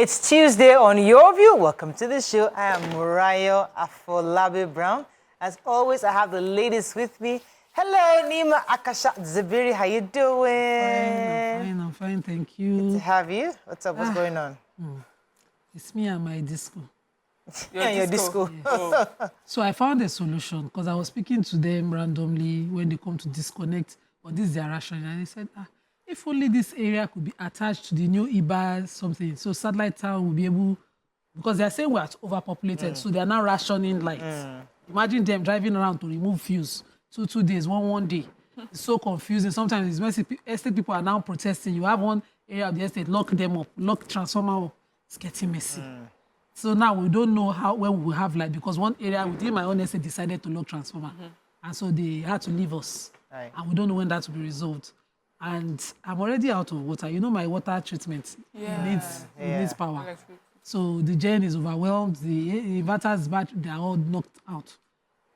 It's Tuesday on Your View. Welcome to the show. I am Murayo Afolabi Brown. As always, I have the ladies with me. Hello, Nima Akasha Zabiri. How you doing? I'm fine, thank you. Good to have you. What's up? What's going on? It's me and my disco. Your disco. Yes. Oh. So I found a solution because I was speaking to them randomly when they come to disconnect on this their ration, and they said, if only this area could be attached to the new IBA something, so satellite town will be able, because they're saying we're overpopulated, so they're now rationing lights. Imagine them driving around to remove fuse. 2 days, one day. It's so confusing. Sometimes it's messy. Estate people are now protesting. You have one area of the estate, lock them up, lock transformer up. It's getting messy. So now we don't know when we will have light, because one area within my own estate decided to lock transformer. And so they had to leave us. Right. And we don't know when that will be resolved. And I'm already out of water. You know, my water treatment needs power. So the gen is overwhelmed. The inverters, they're all knocked out.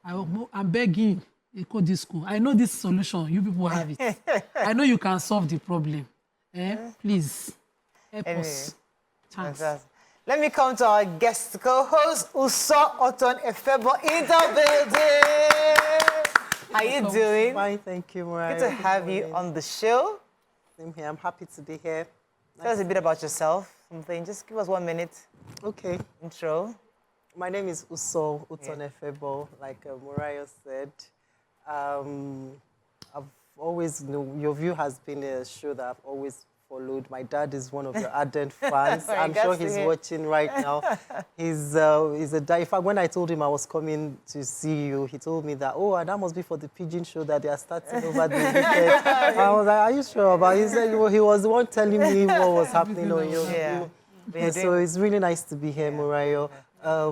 I'm begging Eco Disco. I know this solution. You people have it. I know you can solve the problem. Please help us. Chance. Let me come to our guest co-host, Uso Oton Efebo, in the building. How you doing? Fine, thank you, Mariah. Good to have you on the show. Same here. I'm happy to be here. Tell us a bit about yourself. Something. Just give us 1 minute. Okay. Intro. My name is Uso Uton Efebo, like Mariah said. I've always known, Your View has been a show that I've always followed. My dad is one of your ardent fans. I'm sure he's watching right now. He's a die. In fact, when I told him I was coming to see you, he told me that, that must be for the pigeon show that they are starting over the weekend. I was like, are you sure about it? He said, he was the one telling me what was happening on Your View. Yeah, so it's really nice to be here, Murayo.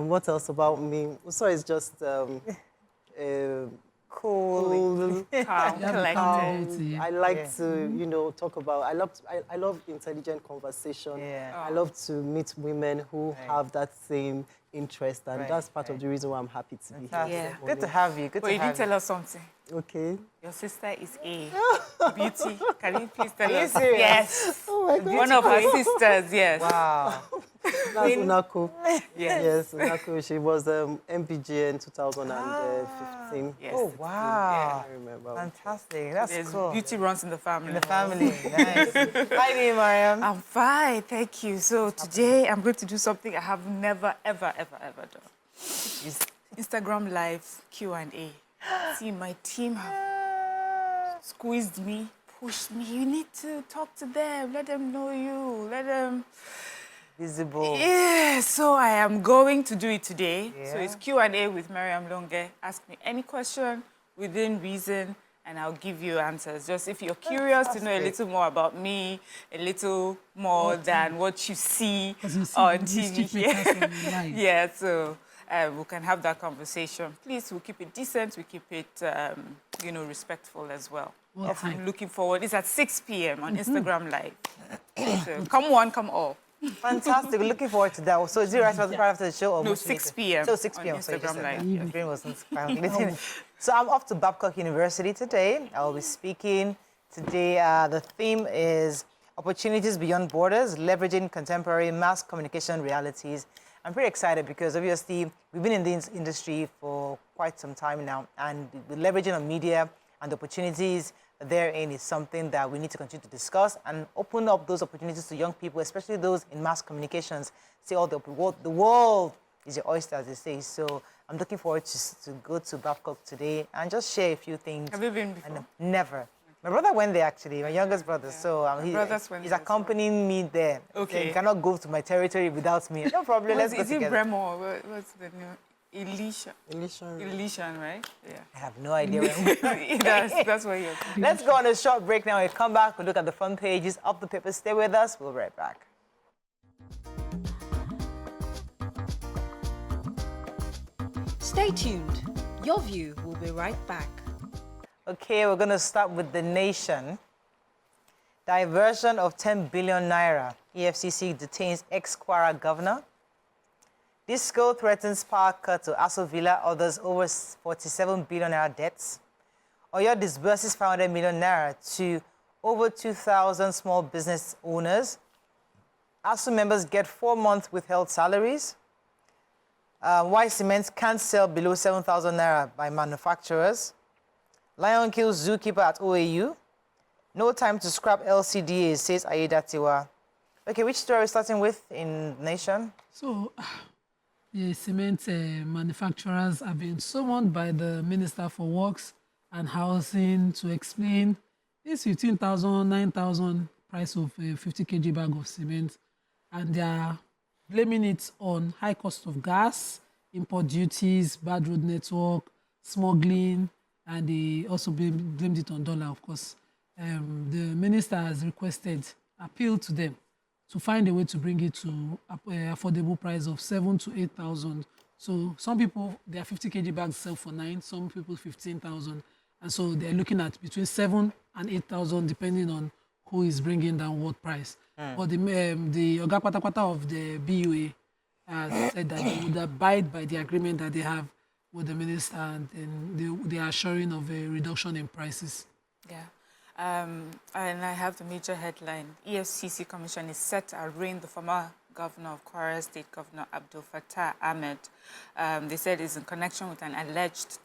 What else about me? So it's just cool. Collected. I like to, talk about. I love intelligent conversation. I love to meet women who have that same interest, and that's part of the reason why I'm happy to be here. Yeah. Good to have you. But you didn't tell us something. Okay. Your sister is a beauty. Can you please tell us? Serious? Yes. Oh my God. One of her sisters, yes. Wow. That's Unako. Yes. Unako. She was MPG in 2015. Yes. Oh, wow. Yeah, I remember. Fantastic. That's There's cool. beauty runs in the family. In the family. Nice. Hi, me, Mariam. I'm fine, thank you. So today I'm going to do something I have never, ever done. Instagram Live Q&A. See, my team have squeezed me, pushed me. You need to talk to them. Let them know you. Let them... Visible. Yeah, so I am going to do it today. Yeah. So it's Q&A with Mariam Longe. Ask me any question within reason, and I'll give you answers. Just if you're curious to know a little more about me, a little more than what you see on TV. Yeah, so we can have that conversation. Please, we'll keep it decent. We keep it, respectful as well. I'm looking forward. It's at 6 p.m. on Instagram Live. So come one, come all. Fantastic. Looking forward to that. So is it right after the show? Or No, 6 p.m. So 6 p.m. Instagram Live. Your brain wasn't calculating. So I'm off to Babcock University today. I will be speaking today. The theme is Opportunities Beyond Borders, Leveraging Contemporary Mass Communication Realities. I'm pretty excited because obviously we've been in this industry for quite some time now, and the leveraging of media and the opportunities therein is something that we need to continue to discuss and open up those opportunities to young people, especially those in mass communications. See, the world is your oyster, as they say. So I'm looking forward to go to Babcock today and just share a few things. Have you been before? Never. My brother went there, actually, my youngest brother. Yeah. So he's accompanying me there. Okay. So he cannot go to my territory without me. No problem, let's go together. Is it Bremo? What's the name? Elishan, right? Yeah. I have no idea where that's what you're... Let's go on a short break now. We'll come back, we'll look at the front pages of the paper. Stay with us. We'll be right back. Stay tuned. Your View will be right back. Okay, we're going to start with The Nation. Diversion of 10 billion naira. EFCC detains ex-Kwara governor. Disco threatens power cut to Aso Villa, others over 47 billion naira debts. Oyo disburses 500 million naira to over 2,000 small business owners. ASU members get 4 months withheld salaries. Why cement can't sell below 7,000 naira by manufacturers. Lion kills zookeeper at OAU. No time to scrap LCDA, says Aida Tiwa. Okay, which story are we starting with in Nation? So, the cement manufacturers have been summoned by the Minister for Works and Housing to explain this 15,000, 9,000 price of a 50 kg bag of cement, and they are blaming it on high cost of gas, import duties, bad road network, smuggling, and they also blamed it on dollar, of course. The minister has appealed to them to find a way to bring it to affordable price of 7,000 to 8,000. So some people, their 50 kg bags sell for 9, some people 15,000. And so they're looking at between 7,000 and 8,000, depending on who is bringing down what price. But the Oga Patapata of the BUA has said that they would abide by the agreement that they have with the minister, and then they are assuring of a reduction in prices. Yeah. And I have the major headline. EFCC Commission is set to arraign the former governor of Kwara State, Governor Abdul Fattah Ahmed. They said it's in connection with an alleged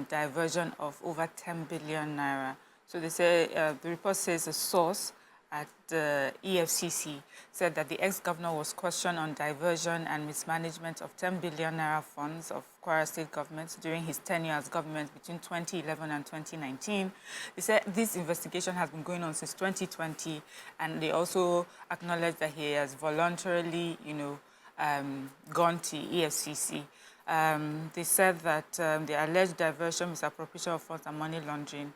diversion of over 10 billion naira. So they say, the report says a source at the EFCC said that the ex-governor was questioned on diversion and mismanagement of 10 billion naira funds of Kwara State government during his tenure as government between 2011 and 2019. They said this investigation has been going on since 2020, and they also acknowledged that he has voluntarily, gone to EFCC. They said that the alleged diversion, misappropriation of funds and money laundering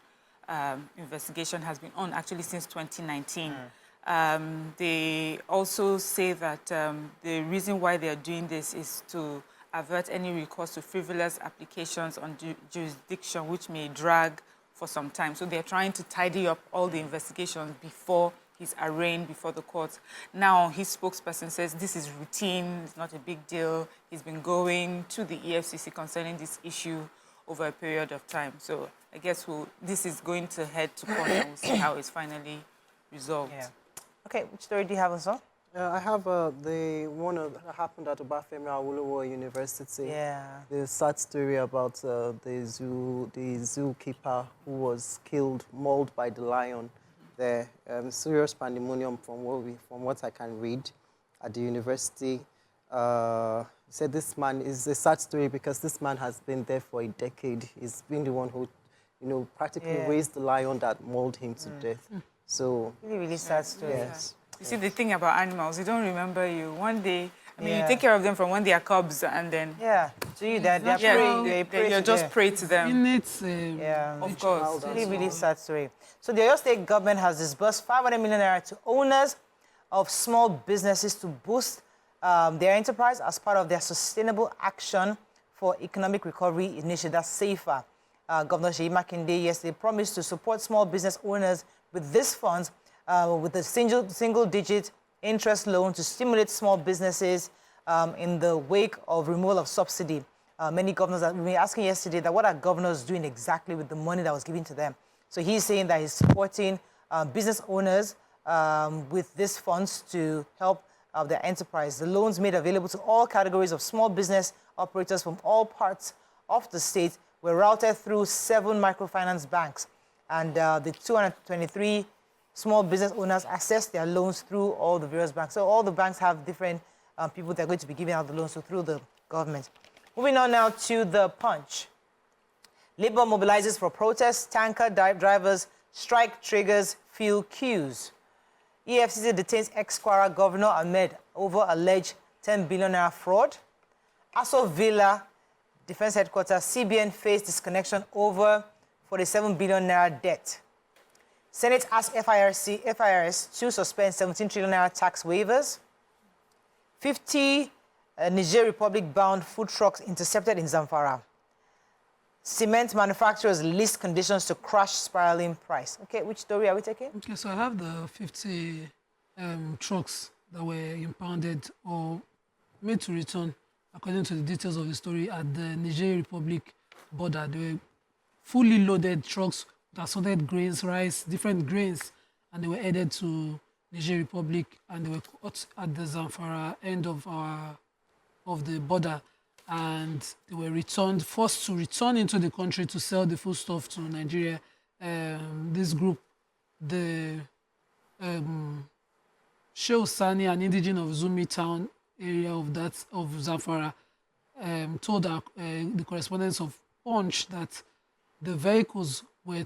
investigation has been on actually since 2019. They also say that the reason why they are doing this is to avert any recourse to frivolous applications on jurisdiction, which may drag for some time. So they're trying to tidy up all the investigations before he's arraigned before the courts. Now, his spokesperson says this is routine, it's not a big deal. He's been going to the EFCC concerning this issue over a period of time. So I guess this is going to head to court, and we'll see how it's finally resolved. Yeah. Okay, which story do you have, also? I have the one that happened at Obafemi Awolowo University. Yeah. The sad story about the zookeeper who was killed, mauled by the lion there. Serious pandemonium from what I can read at the university. Said this man is a sad story because this man has been there for a decade. He's been the one who, practically raised the lion that mauled him to death. So really, really sad story. Yes. You see, the thing about animals, they don't remember you. One day, you take care of them from when they are cubs, and then... So you're just prey to them. Of course. Really, really sad story. So the Oyo State government has disbursed 500 million naira to owners of small businesses to boost their enterprise as part of their Sustainable Action for Economic Recovery initiative, that's SAFER. Governor Seyi Makinde yesterday promised to support small business owners with these funds with a single-digit interest loan to stimulate small businesses in the wake of removal of subsidy. Many governors were asking yesterday that what are governors doing exactly with the money that was given to them? So he's saying that he's supporting business owners with these funds to help their enterprise. The loans made available to all categories of small business operators from all parts of the state were routed through 7 microfinance banks. And the 223 small business owners access their loans through all the various banks. So all the banks have different people that are going to be giving out the loans, so through the government. Moving on now to the Punch. Labour mobilizes for protests. Tanker drivers strike triggers fuel queues. EFCC detains ex-Kwara Governor Ahmed over alleged 10 billion naira fraud. Aso Villa Defense Headquarters, CBN faced disconnection over 47 billion naira debt. Senate asked FIRS to suspend 17 trillion naira tax waivers. 50 Niger Republic-bound food trucks intercepted in Zamfara. Cement manufacturers list conditions to crush spiraling price. Okay, which story are we taking? Okay, so I have the 50 trucks that were impounded or made to return, according to the details of the story, at the Niger Republic border. They were fully loaded trucks that sorted grains, rice, different grains, and they were headed to Niger Republic, and they were caught at the Zamfara end of the border, and they were forced to return into the country to sell the foodstuff to Nigeria. This group, the Shehu Sani, an indigene of Zumi town area of Zamfara, told the correspondents of Punch that the vehicles were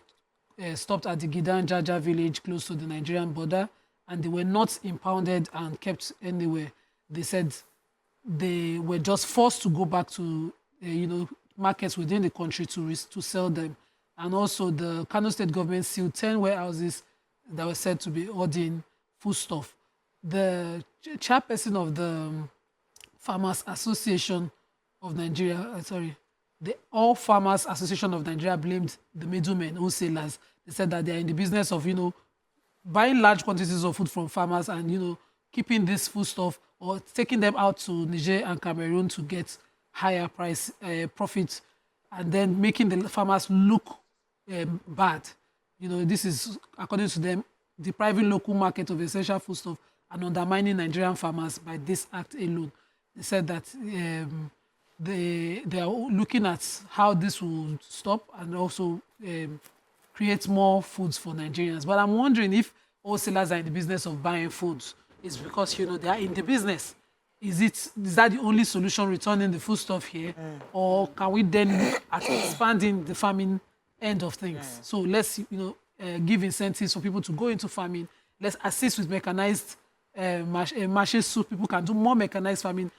stopped at the Gidan Jaja village close to the Nigerian border, and they were not impounded and kept anywhere. They said they were just forced to go back to markets within the country to sell them. And also the Kano State government sealed 10 warehouses that were said to be hoarding foodstuff. The chairperson of the Farmers Association of Nigeria, the All Farmers Association of Nigeria blamed the middlemen, wholesalers. They said that they're in the business of, buying large quantities of food from farmers and, keeping this foodstuff or taking them out to Niger and Cameroon to get higher profits, and then making the farmers look bad. This is, according to them, depriving local market of essential foodstuff and undermining Nigerian farmers by this act alone. They said that they are looking at how this will stop and also create more foods for Nigerians. But I'm wondering if wholesalers are in the business of buying foods. It's because, they are in the business. Is that the only solution, returning the foodstuff here? Or can we then look at expanding the farming end of things? So let's, give incentives for people to go into farming. Let's assist with mechanized machines so people can do more mechanized farming,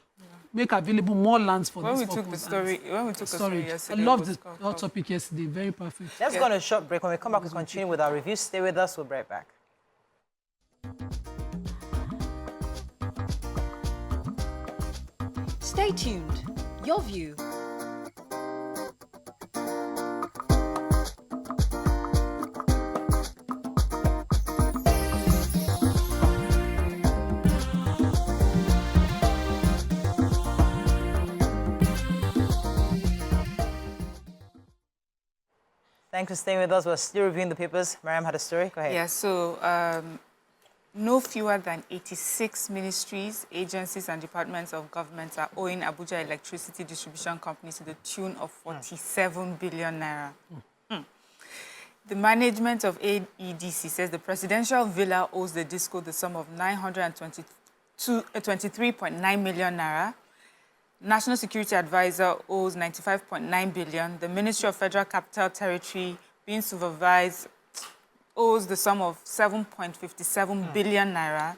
make available more lands for this purpose. When we took a story yesterday, I loved the hot topic yesterday. Very perfect. Let's go on a short break. When we come back, we'll continue with our review. Stay with us. We'll be right back. Stay tuned. Your view. Thanks for staying with us. We're still reviewing the papers. Mariam had a story. Go ahead. Yeah, so no fewer than 86 ministries, agencies, and departments of government are owing Abuja Electricity Distribution Company to the tune of 47 billion naira. The management of AEDC says the presidential villa owes the disco the sum of 923.9 million naira. National Security Advisor owes 95.9 billion. The Ministry of Federal Capital Territory, being supervised, owes the sum of 7.57 billion naira,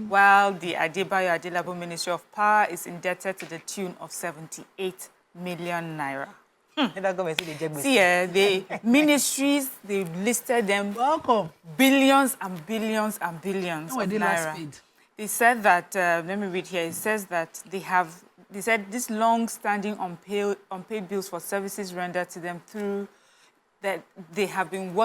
while the Adebayo Adelabo Ministry of Power is indebted to the tune of 78 million naira. See, the ministries, they listed them. Welcome. Billions and billions and billions of naira. They said that, let me read here, it says that they said these long-standing unpaid bills for services rendered to them through that they have been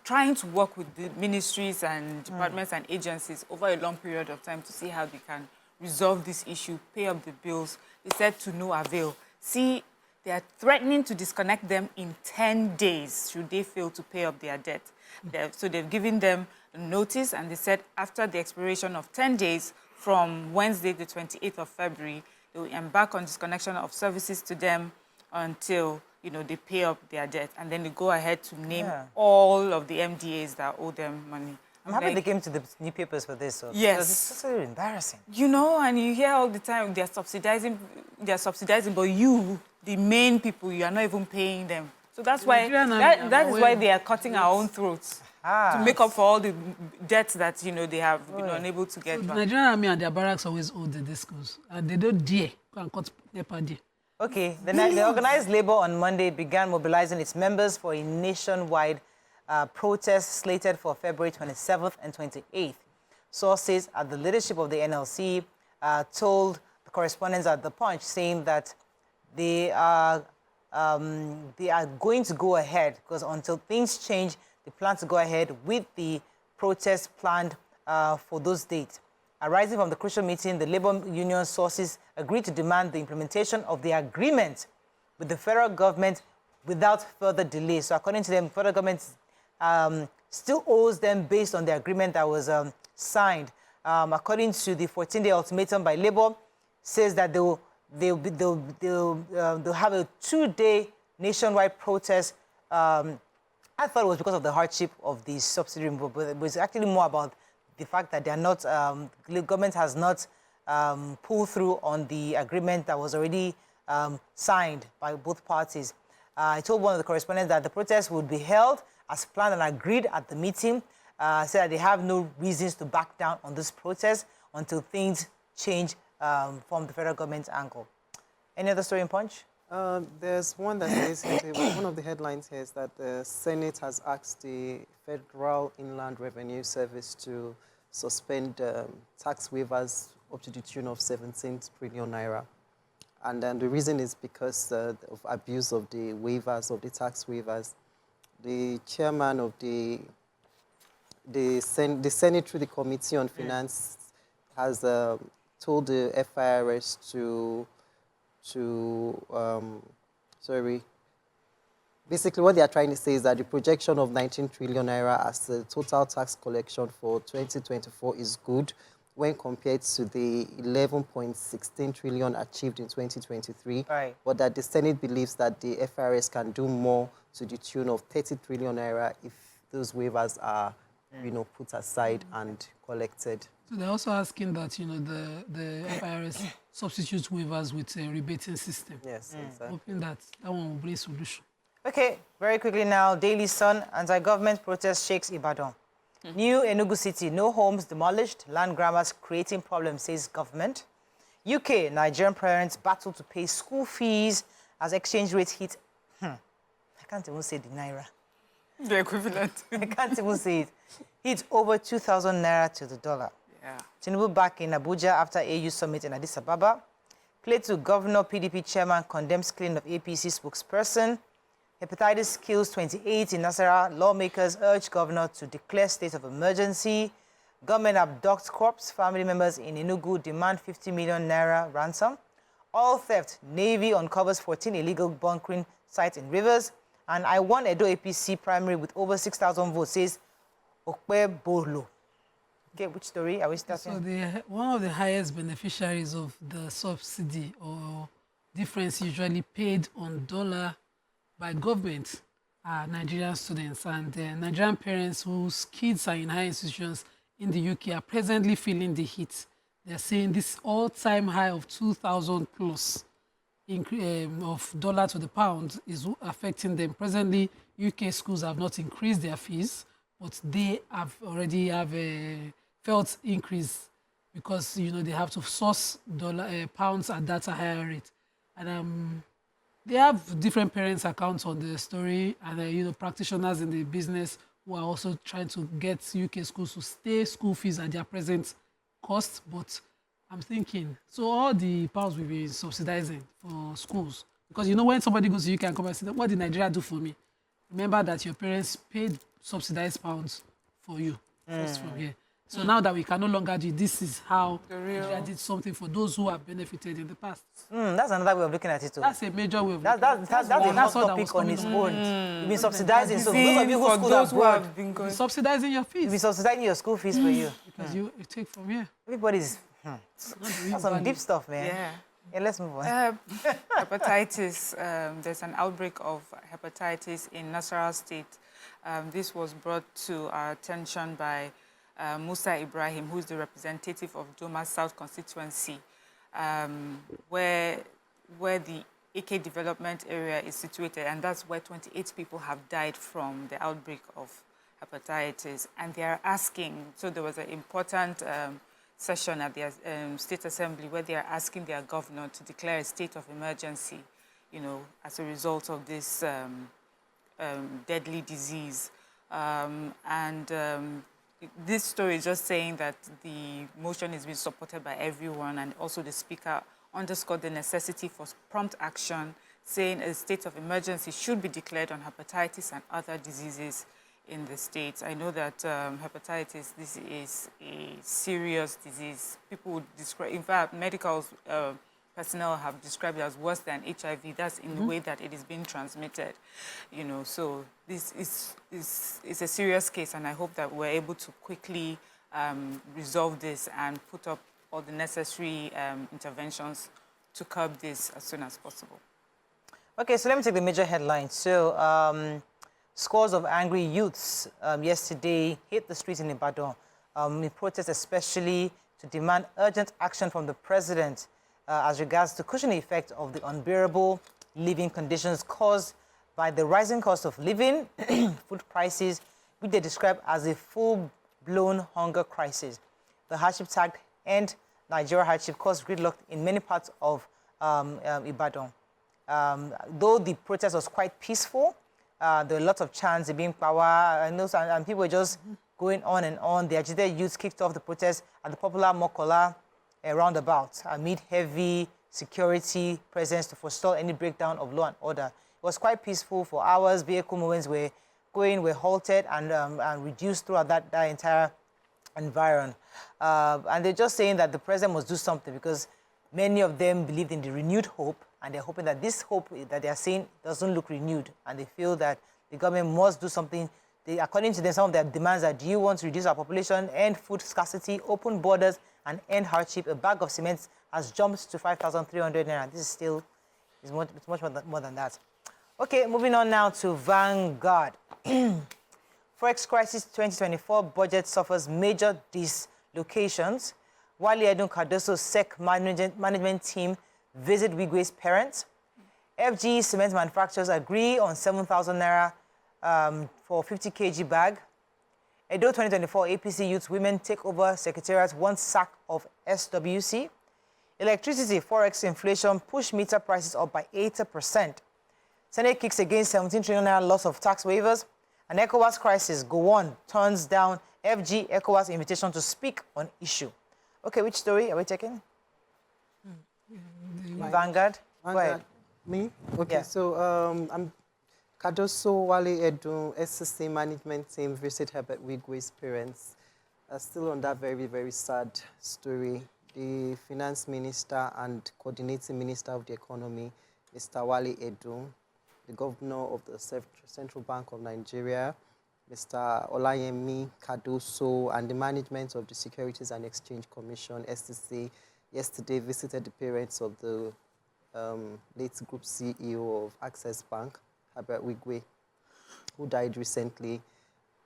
trying to work with the ministries and departments and agencies over a long period of time to see how they can resolve this issue, pay up the bills. They said to no avail. See, they are threatening to disconnect them in 10 days should they fail to pay up their debt. So they've given them a notice, and they said after the expiration of 10 days from Wednesday, the 28th of February, they will embark on disconnection of services to them until, they pay up their debt. And then they go ahead to name all of the MDAs that owe them money. I'm happy they came to the newspapers for this. So yes. It's so embarrassing. And you hear all the time they're subsidizing, but you, the main people, you are not even paying them. So that's why, that is why they are cutting our own throats. To make up for all the debts that, they have been unable to get back. The Nigerian army and their barracks always owe the discos. And they don't dare go and cut their per day. Okay. The organized labor on Monday began mobilizing its members for a nationwide protest slated for February 27th and 28th. Sources at the leadership of the NLC told the correspondents at The Punch, saying that they are going to go ahead, because until things change, they plan to go ahead with the protest planned for those dates. Arising from the crucial meeting, the labor union sources agreed to demand the implementation of the agreement with the federal government without further delay. So according to them, the federal government still owes them based on the agreement that was signed. according to the 14-day ultimatum by Labour, says that they'll have a 2-day nationwide protest. I thought it was because of the hardship of the subsidy removal, but it was actually more about the fact that they are not, the government has not pulled through on the agreement that was already signed by both parties. I told one of the correspondents that the protest would be held as planned and agreed at the meeting. Said that they have no reasons to back down on this protest until things change from the federal government's angle. Any other story in Punch? There's one that says, one of the headlines here is that the Senate has asked the Federal Inland Revenue Service to suspend tax waivers up to the tune of 17 trillion naira. And then the reason is because of abuse of the waivers, of the tax waivers. The chairman of the Senate through the Committee on Finance has told the FIRS basically what they are trying to say is that the projection of 19 trillion naira as the total tax collection for 2024 is good when compared to the 11.16 trillion achieved in 2023, right. But that the Senate believes that the FIRS can do more to the tune of 30 trillion naira if those waivers are, put aside and collected. So they're also asking that, the FIRS substitutes waivers with a rebating system. Yes, exactly. Hoping that one will bring a solution. Okay, very quickly now, Daily Sun, anti-government protest shakes Ibadan. New Enugu City, no homes demolished, land grabbers creating problems, says government. UK, Nigerian parents battle to pay school fees as exchange rates hit. I can't even say the naira. The equivalent. I can't even say it. Hit over 2,000 naira to the dollar. Yeah. Tinubu back in Abuja after AU summit in Addis Ababa. Plateau Governor PDP chairman condemns killing of APC spokesperson. Hepatitis kills 28 in Nasarawa. Lawmakers urge governor to declare state of emergency. Government abducts corpse. Family members in Enugu demand 50 million naira ransom. Oil theft. Navy uncovers 14 illegal bunkering sites in rivers. And I won Edo APC primary with over 6,000 votes, says Okpe Bolo. Okay, which story are we starting? So one of the highest beneficiaries of the subsidy or difference usually paid on dollar by government are Nigerian students, and Nigerian parents whose kids are in high institutions in the UK are presently feeling the heat. They're saying this all-time high of 2,000 plus of dollar to the pound is affecting them. Presently, UK schools have not increased their fees, but they have already felt increase because they have to source pounds at that higher rate, and they have different parents' accounts on the story, and practitioners in the business who are also trying to get UK schools to stay school fees at their present cost. But I'm thinking, so all the pounds will be subsidizing for schools, because when somebody goes to UK and come and say, what did Nigeria do for me? Remember that your parents paid subsidized pounds for you first from here. So now that we can no longer do, this is how Nigeria did something for those who have benefited in the past. That's another way of looking at it too. That's a major way of looking at it. That's a hot topic on its own. You've been subsidizing. So those of you who have been going, subsidizing your fees. You've been subsidizing your school fees for you. Because you take from here. Everybody's... That's some deep stuff, man. Yeah, let's move on. Hepatitis. There's an outbreak of hepatitis in Nasarawa State. This was brought to our attention by Musa Ibrahim, who is the representative of Doma South constituency, where the AK development area is situated, and that's where 28 people have died from the outbreak of hepatitis. And they are asking, so there was an important session at the State Assembly where they are asking their governor to declare a state of emergency, as a result of this deadly disease. This story is just saying that the motion is being supported by everyone, and also the speaker underscored the necessity for prompt action, saying a state of emergency should be declared on hepatitis and other diseases in the state. I know that hepatitis, this is a serious disease. People would describe, in fact, medical personnel have described it as worse than HIV. That's in the way that it is being transmitted, So this is a serious case, and I hope that we're able to quickly resolve this and put up all the necessary interventions to curb this as soon as possible. Okay, so let me take the major headlines. So, scores of angry youths yesterday hit the streets in Ibadan in protest, especially to demand urgent action from the president as regards to cushion the effect of the unbearable living conditions caused by the rising cost of living, food prices, which they describe as a full-blown hunger crisis. The hardship tagged End Nigeria Hardship caused gridlock in many parts of Ibadan. Though the protest was quite peaceful, there were lots of chants being power, and people were just going on and on. The agitated youth kicked off the protest at the popular Mokola roundabout amid heavy security presence to forestall any breakdown of law and order. It was quite peaceful for hours. Vehicle movements were halted and reduced throughout that entire environment. And they're just saying that the president must do something because many of them believed in the renewed hope, and they're hoping that this hope that they are saying doesn't look renewed, and they feel that the government must do something. According to them, some of their demands are: do you want to reduce our population, end food scarcity, open borders, and end hardship? A bag of cement has jumped to 5,300 naira. This is still it's much more than that. Okay, moving on now to Vanguard. Forex crisis 2024 budget suffers major dislocations. Wale Edun Cardoso's SEC management team visit Wigwe's parents. FG cement manufacturers agree on 7,000 naira for 50 kg bag. Edo 2024 APC Youth Women take over Secretariat, one sack of SWC. Electricity forex inflation push meter prices up by 80%. Senate kicks against 17 trillion naira loss of tax waivers. And ECOWAS crisis, Gowon turns down FG ECOWAS invitation to speak on issue. Okay, which story are we taking? Vanguard. Go ahead. Me? Okay, Yeah. so I'm Cardoso, Wale Edun, SCC management team visit Herbert Wigwe's parents. Still on that very, very sad story. The finance minister and coordinating minister of the economy, Mr. Wale Edun, the governor of the Central Bank of Nigeria, Mr. Olayemi Cardoso, and the management of the Securities and Exchange Commission, SCC, yesterday visited the parents of the late group CEO of Access Bank, Herbert Wigwe, who died recently,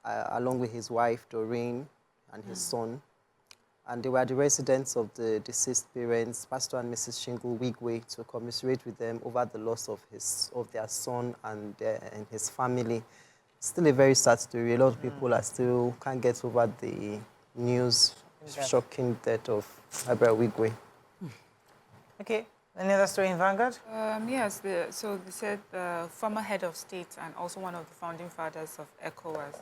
along with his wife, Doreen, and his son. And they were the residents of the deceased parents, Pastor and Mrs. Shingle Wigwe, to commiserate with them over the loss of their son and his family. Still a very sad story. A lot of people can't get over the news, shocking death of Herbert Wigwe. Okay, any other story in Vanguard? Yes, so they said the former head of state and also one of the founding fathers of ECOWAS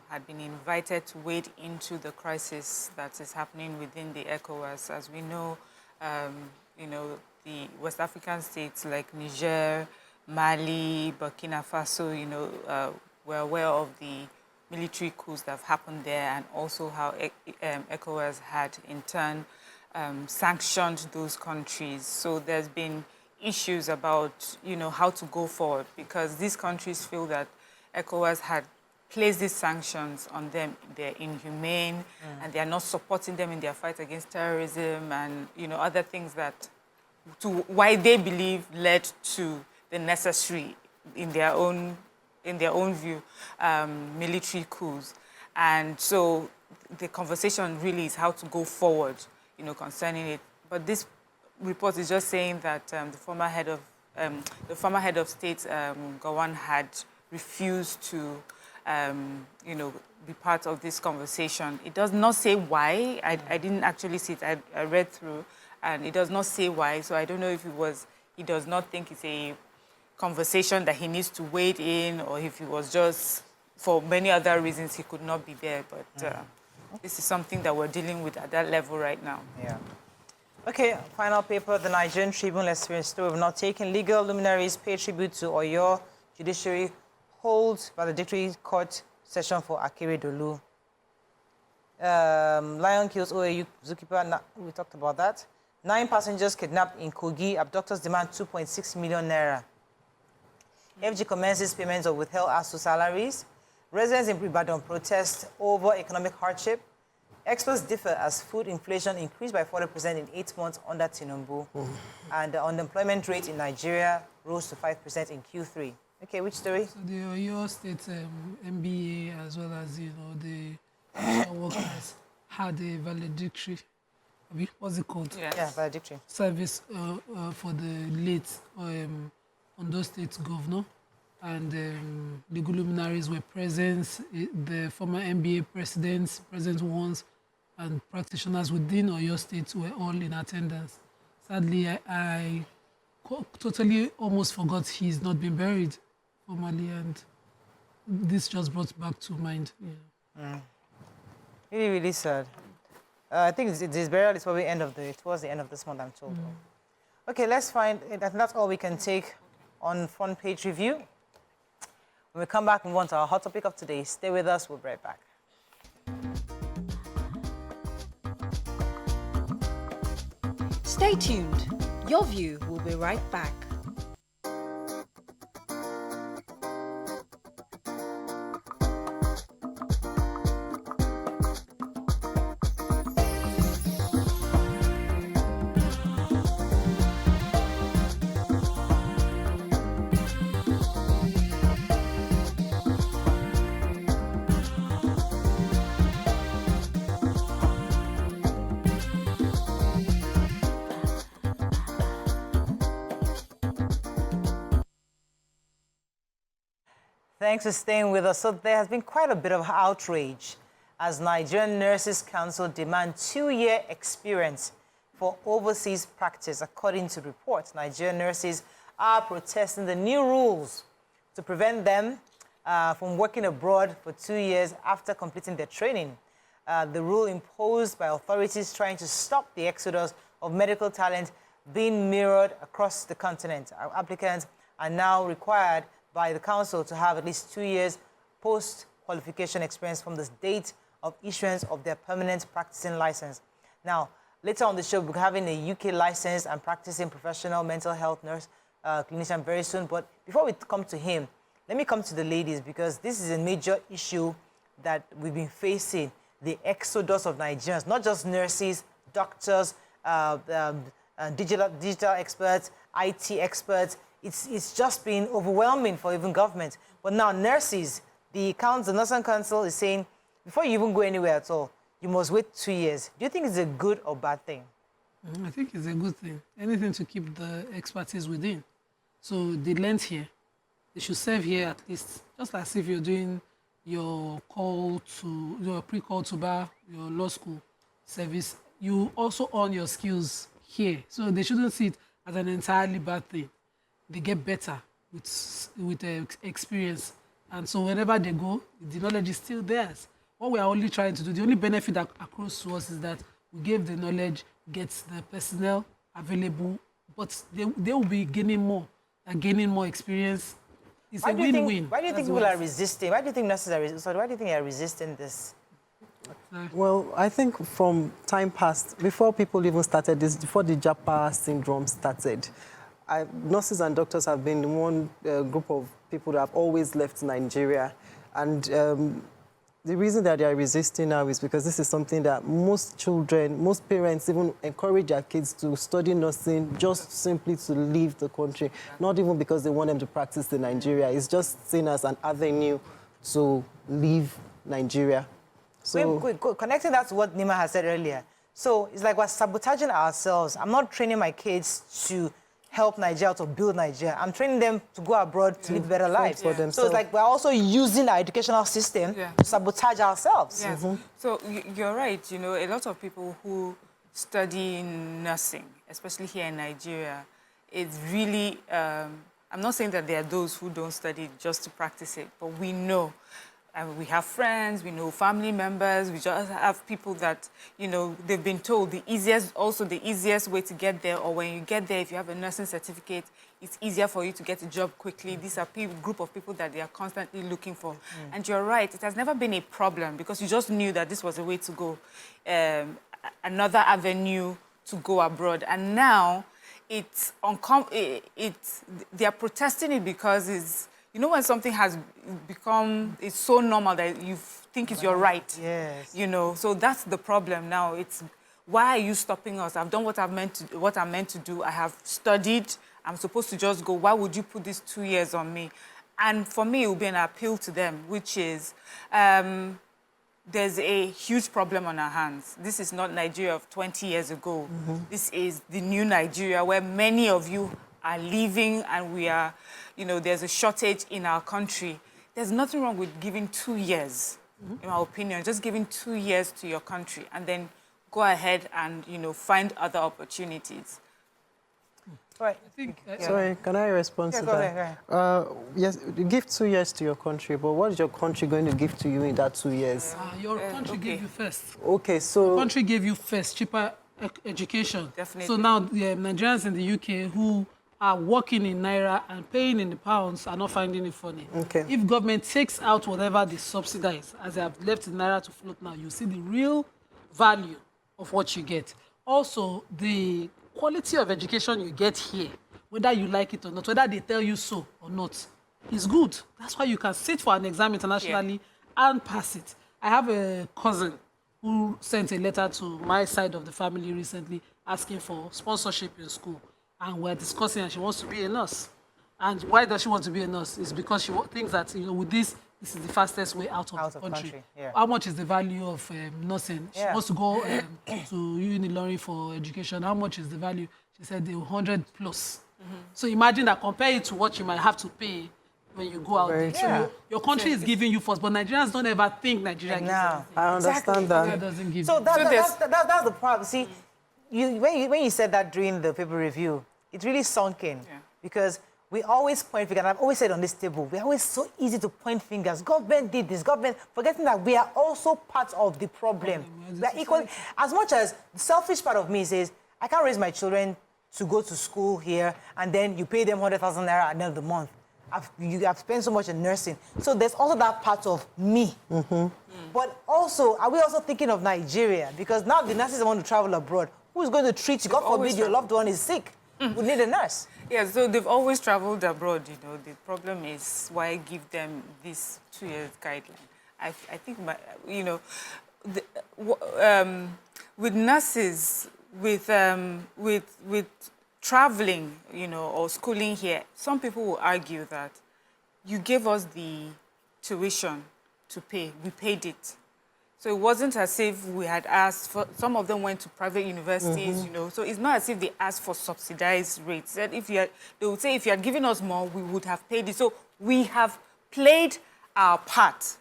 had been invited to wade into the crisis that is happening within the ECOWAS. As we know, the West African states like Niger, Mali, Burkina Faso, we're aware of the military coups that have happened there, and also how ECOWAS had in turn sanctioned those countries. So there's been issues about, how to go forward, because these countries feel that ECOWAS had placed these sanctions on them. They're inhumane, and they are not supporting them in their fight against terrorism and, other things that, why they believe led to the necessary, in their own view, military coups. And so the conversation really is how to go forward, concerning it. But this report is just saying that the former head of state, Gowon, had refused to, be part of this conversation. It does not say why. I didn't actually see it. I read through, and it does not say why. So I don't know if he does not think it's a conversation that he needs to wade in, or if it was just for many other reasons he could not be there. But this is something that we're dealing with at that level right now. Yeah. Okay, final paper, the Nigerian Tribune. Let's finish story. We've not taken. Legal luminaries pay tribute to Oyo judiciary holds valedictory court session for Akere Dolu. Lion kills OAU zookeeper. We talked about that. 9 passengers kidnapped in Kogi. Abductors demand 2.6 million naira. FG commences payments of withheld ASU salaries. Residents in Ibadan protest over economic hardship. Experts differ as food inflation increased by 40% in 8 months under Tinubu, and the unemployment rate in Nigeria rose to 5% in Q3. Okay, which story? So the Oyo State MBA, as well as the social workers, had a valedictory. What's it called? Yes. Yeah, valedictory. Service for the late Ondo State governor, and the luminaries were present. The former MBA presidents, present ones, and practitioners within Oyo State were all in attendance. Sadly, I totally almost forgot he's not been buried formally, and this just brought back to mind. Yeah. Really, really sad. I think his burial is probably towards the end of this month, I'm told. Okay, let's find, I think that's all we can take on front page review. When we come back, we want our hot topic of today. Stay with us, we'll be right back. Stay tuned. Your View will be right back. Thanks for staying with us. So there has been quite a bit of outrage as Nigerian Nurses Council demand 2-year experience for overseas practice. According to reports, Nigerian nurses are protesting the new rules to prevent them from working abroad for 2 years after completing their training. The rule imposed by authorities trying to stop the exodus of medical talent being mirrored across the continent. Our applicants are now required by the council to have at least 2 years post-qualification experience from the date of issuance of their permanent practicing license. Now, later on the show, we're having a UK licensed and practicing professional mental health nurse clinician very soon. But before we come to him, let me come to the ladies, because this is a major issue that we've been facing, the exodus of Nigerians, not just nurses, doctors, digital experts, IT experts. It's just been overwhelming for even government. But now nurses, the Nursing Council is saying, before you even go anywhere at all, you must wait 2 years. Do you think it's a good or bad thing? I think it's a good thing. Anything to keep the expertise within. So the length here, they should serve here at least, just as if you're doing your pre-call to bar, your law school service, you also earn your skills here. So they shouldn't see it as an entirely bad thing. They get better with experience. And so wherever they go, the knowledge is still theirs. What we are only trying to do, the only benefit that accrues to us is that we give the knowledge, gets the personnel available, but they will be gaining more experience. It's a win-win. Why do you think people are resisting? Why do you think nurses are resisting? Why do you think they are resisting this? Well, I think from time past, before people even started this, before the Japa syndrome started, nurses and doctors have been one group of people that have always left Nigeria. And the reason that they are resisting now is because this is something that most children, most parents even encourage their kids to study nursing just simply to leave the country, not even because they want them to practice in Nigeria. It's just seen as an avenue to leave Nigeria. So, connecting that to what Nima has said earlier. So it's like we're sabotaging ourselves. I'm not training my kids to help Nigeria, to build Nigeria. I'm training them to go abroad to live better lives. For themselves. So it's like we're also using our educational system to sabotage ourselves. Yes. So you're right. You know, a lot of people who study nursing, especially here in Nigeria, it's really, I'm not saying that there are those who don't study just to practice it, but we know. And we have friends, we know family members, we just have people that, you know, they've been told the easiest way to get there, or when you get there, if you have a nursing certificate, it's easier for you to get a job quickly. These are a group of people that they are constantly looking for. And you're right, it has never been a problem because you just knew that this was a way to go, another avenue to go abroad. And now they are protesting it because it's, you know, when something has become, it's so normal that you've think is your right. Yes. You know, so that's the problem now. It's why are you stopping us? I've done what I'm meant to do. I have studied. I'm supposed to just go. Why would you put these 2 years on me? And for me, it will be an appeal to them, which is there's a huge problem on our hands. This is not Nigeria of 20 years ago. This is the new Nigeria where many of you are leaving and we are, you know, there's a shortage in our country. There's nothing wrong with giving 2 years, in my opinion, just giving 2 years to your country and then go ahead and, you know, find other opportunities. Right. I think, Sorry, can I respond to go that? ahead. Yes, you give 2 years to your country, but what is your country going to give to you in that 2 years? your country gave you first. Okay, so... Country gave you first, cheaper education. Definitely. So now the Nigerians in the UK who are working in Naira and paying in the pounds are not finding it funny. Okay. If government takes out whatever they subsidize, as they have left the Naira to float now, you see the real value of what you get. Also, the quality of education you get here, whether you like it or not, whether they tell you so or not, is good. That's why you can sit for an exam internationally and pass it. I have a cousin who sent a letter to my side of the family recently asking for sponsorship in school. And we're discussing and she wants to be a nurse. And why does she want to be a nurse? It's because she thinks that, you know, with this is the fastest way out of the country. Yeah. How much is the value of nursing? She wants to go to Unilorin for education. How much is the value? She said 100 plus. So imagine that, compare it to what you might have to pay when you go out there. So your country is giving you first, but Nigerians don't ever think Nigeria gives us. I understand that. Nigeria doesn't give So you. that's the problem. See, when you said that during the paper review, it really sunk in. Because we always point fingers, and I've always said on this table, we're always so easy to point fingers. Government did this, government, forgetting that we are also part of the problem. We are equally, as much as the selfish part of me says, I can't raise my children to go to school here, and then you pay them 100,000 naira at the end of the month. You have spent so much in nursing. So there's also that part of me. But also, are we also thinking of Nigeria? Because now the nurses want to travel abroad. Who's going to treat you? God forbid your loved one is sick. We need a nurse. Yeah, so they've always traveled abroad, you know. The problem is why give them this 2 years guideline. I think, you know, with nurses, with traveling, you know, or schooling here, some people will argue that you gave us the tuition to pay. We paid it. So it wasn't as if we had asked for, some of them went to private universities, you know, so it's not as if they asked for subsidized rates. That if they would say, if you had given us more, we would have paid it. So we have played our part.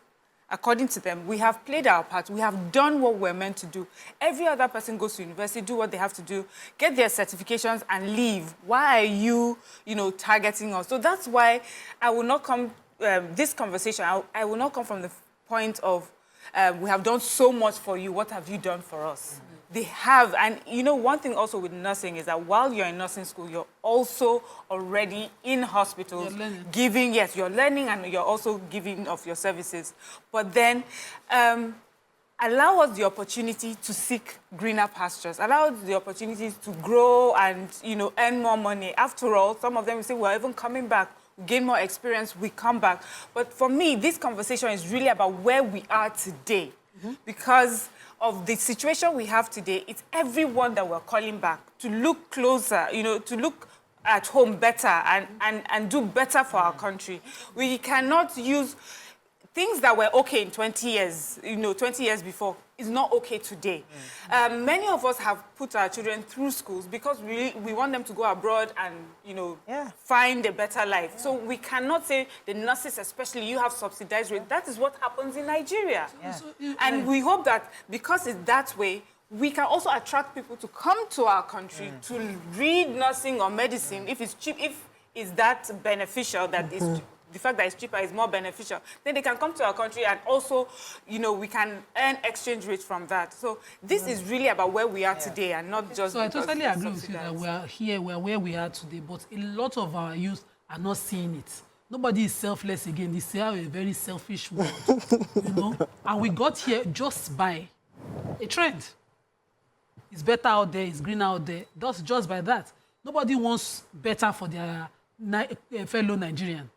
According to them, we have played our part. We have done what we're meant to do. Every other person goes to university, do what they have to do, get their certifications and leave. Why are you, you know, targeting us? So that's why I will not come, this conversation, I will not come from the point of, we have done so much for you. What have you done for us? They have. And, you know, one thing also with nursing is that while you're in nursing school, you're also already in hospitals giving, yes, you're learning and you're also giving of your services. But then allow us the opportunity to seek greener pastures. Allow us the opportunities to grow and, you know, earn more money. After all, some of them will say, we're even coming back. We gain more experience, we come back. But for me, this conversation is really about where we are today. Because of the situation we have today, it's everyone that we're calling back to look closer, you know, to look at home better and do better for our country. We cannot use things that were okay in 20 years, you know, 20 years before, is not okay today. Many of us have put our children through schools because we want them to go abroad and, you know, find a better life. So we cannot say the nurses, especially, you have subsidized rate. That is what happens in Nigeria. And we hope that because it's that way, we can also attract people to come to our country to read nursing or medicine if it's cheap, if it's that beneficial, that is the fact that it's cheaper is more beneficial, then they can come to our country and also, you know, we can earn exchange rates from that. So this is really about where we are today and not just... So I totally agree with you that we are here, we are where we are today, but a lot of our youth are not seeing it. Nobody is selfless again. They say a very selfish world, you know? And we got here just by a trend. It's better out there, it's greener out there. That's just by that. Nobody wants better for their fellow Nigerian.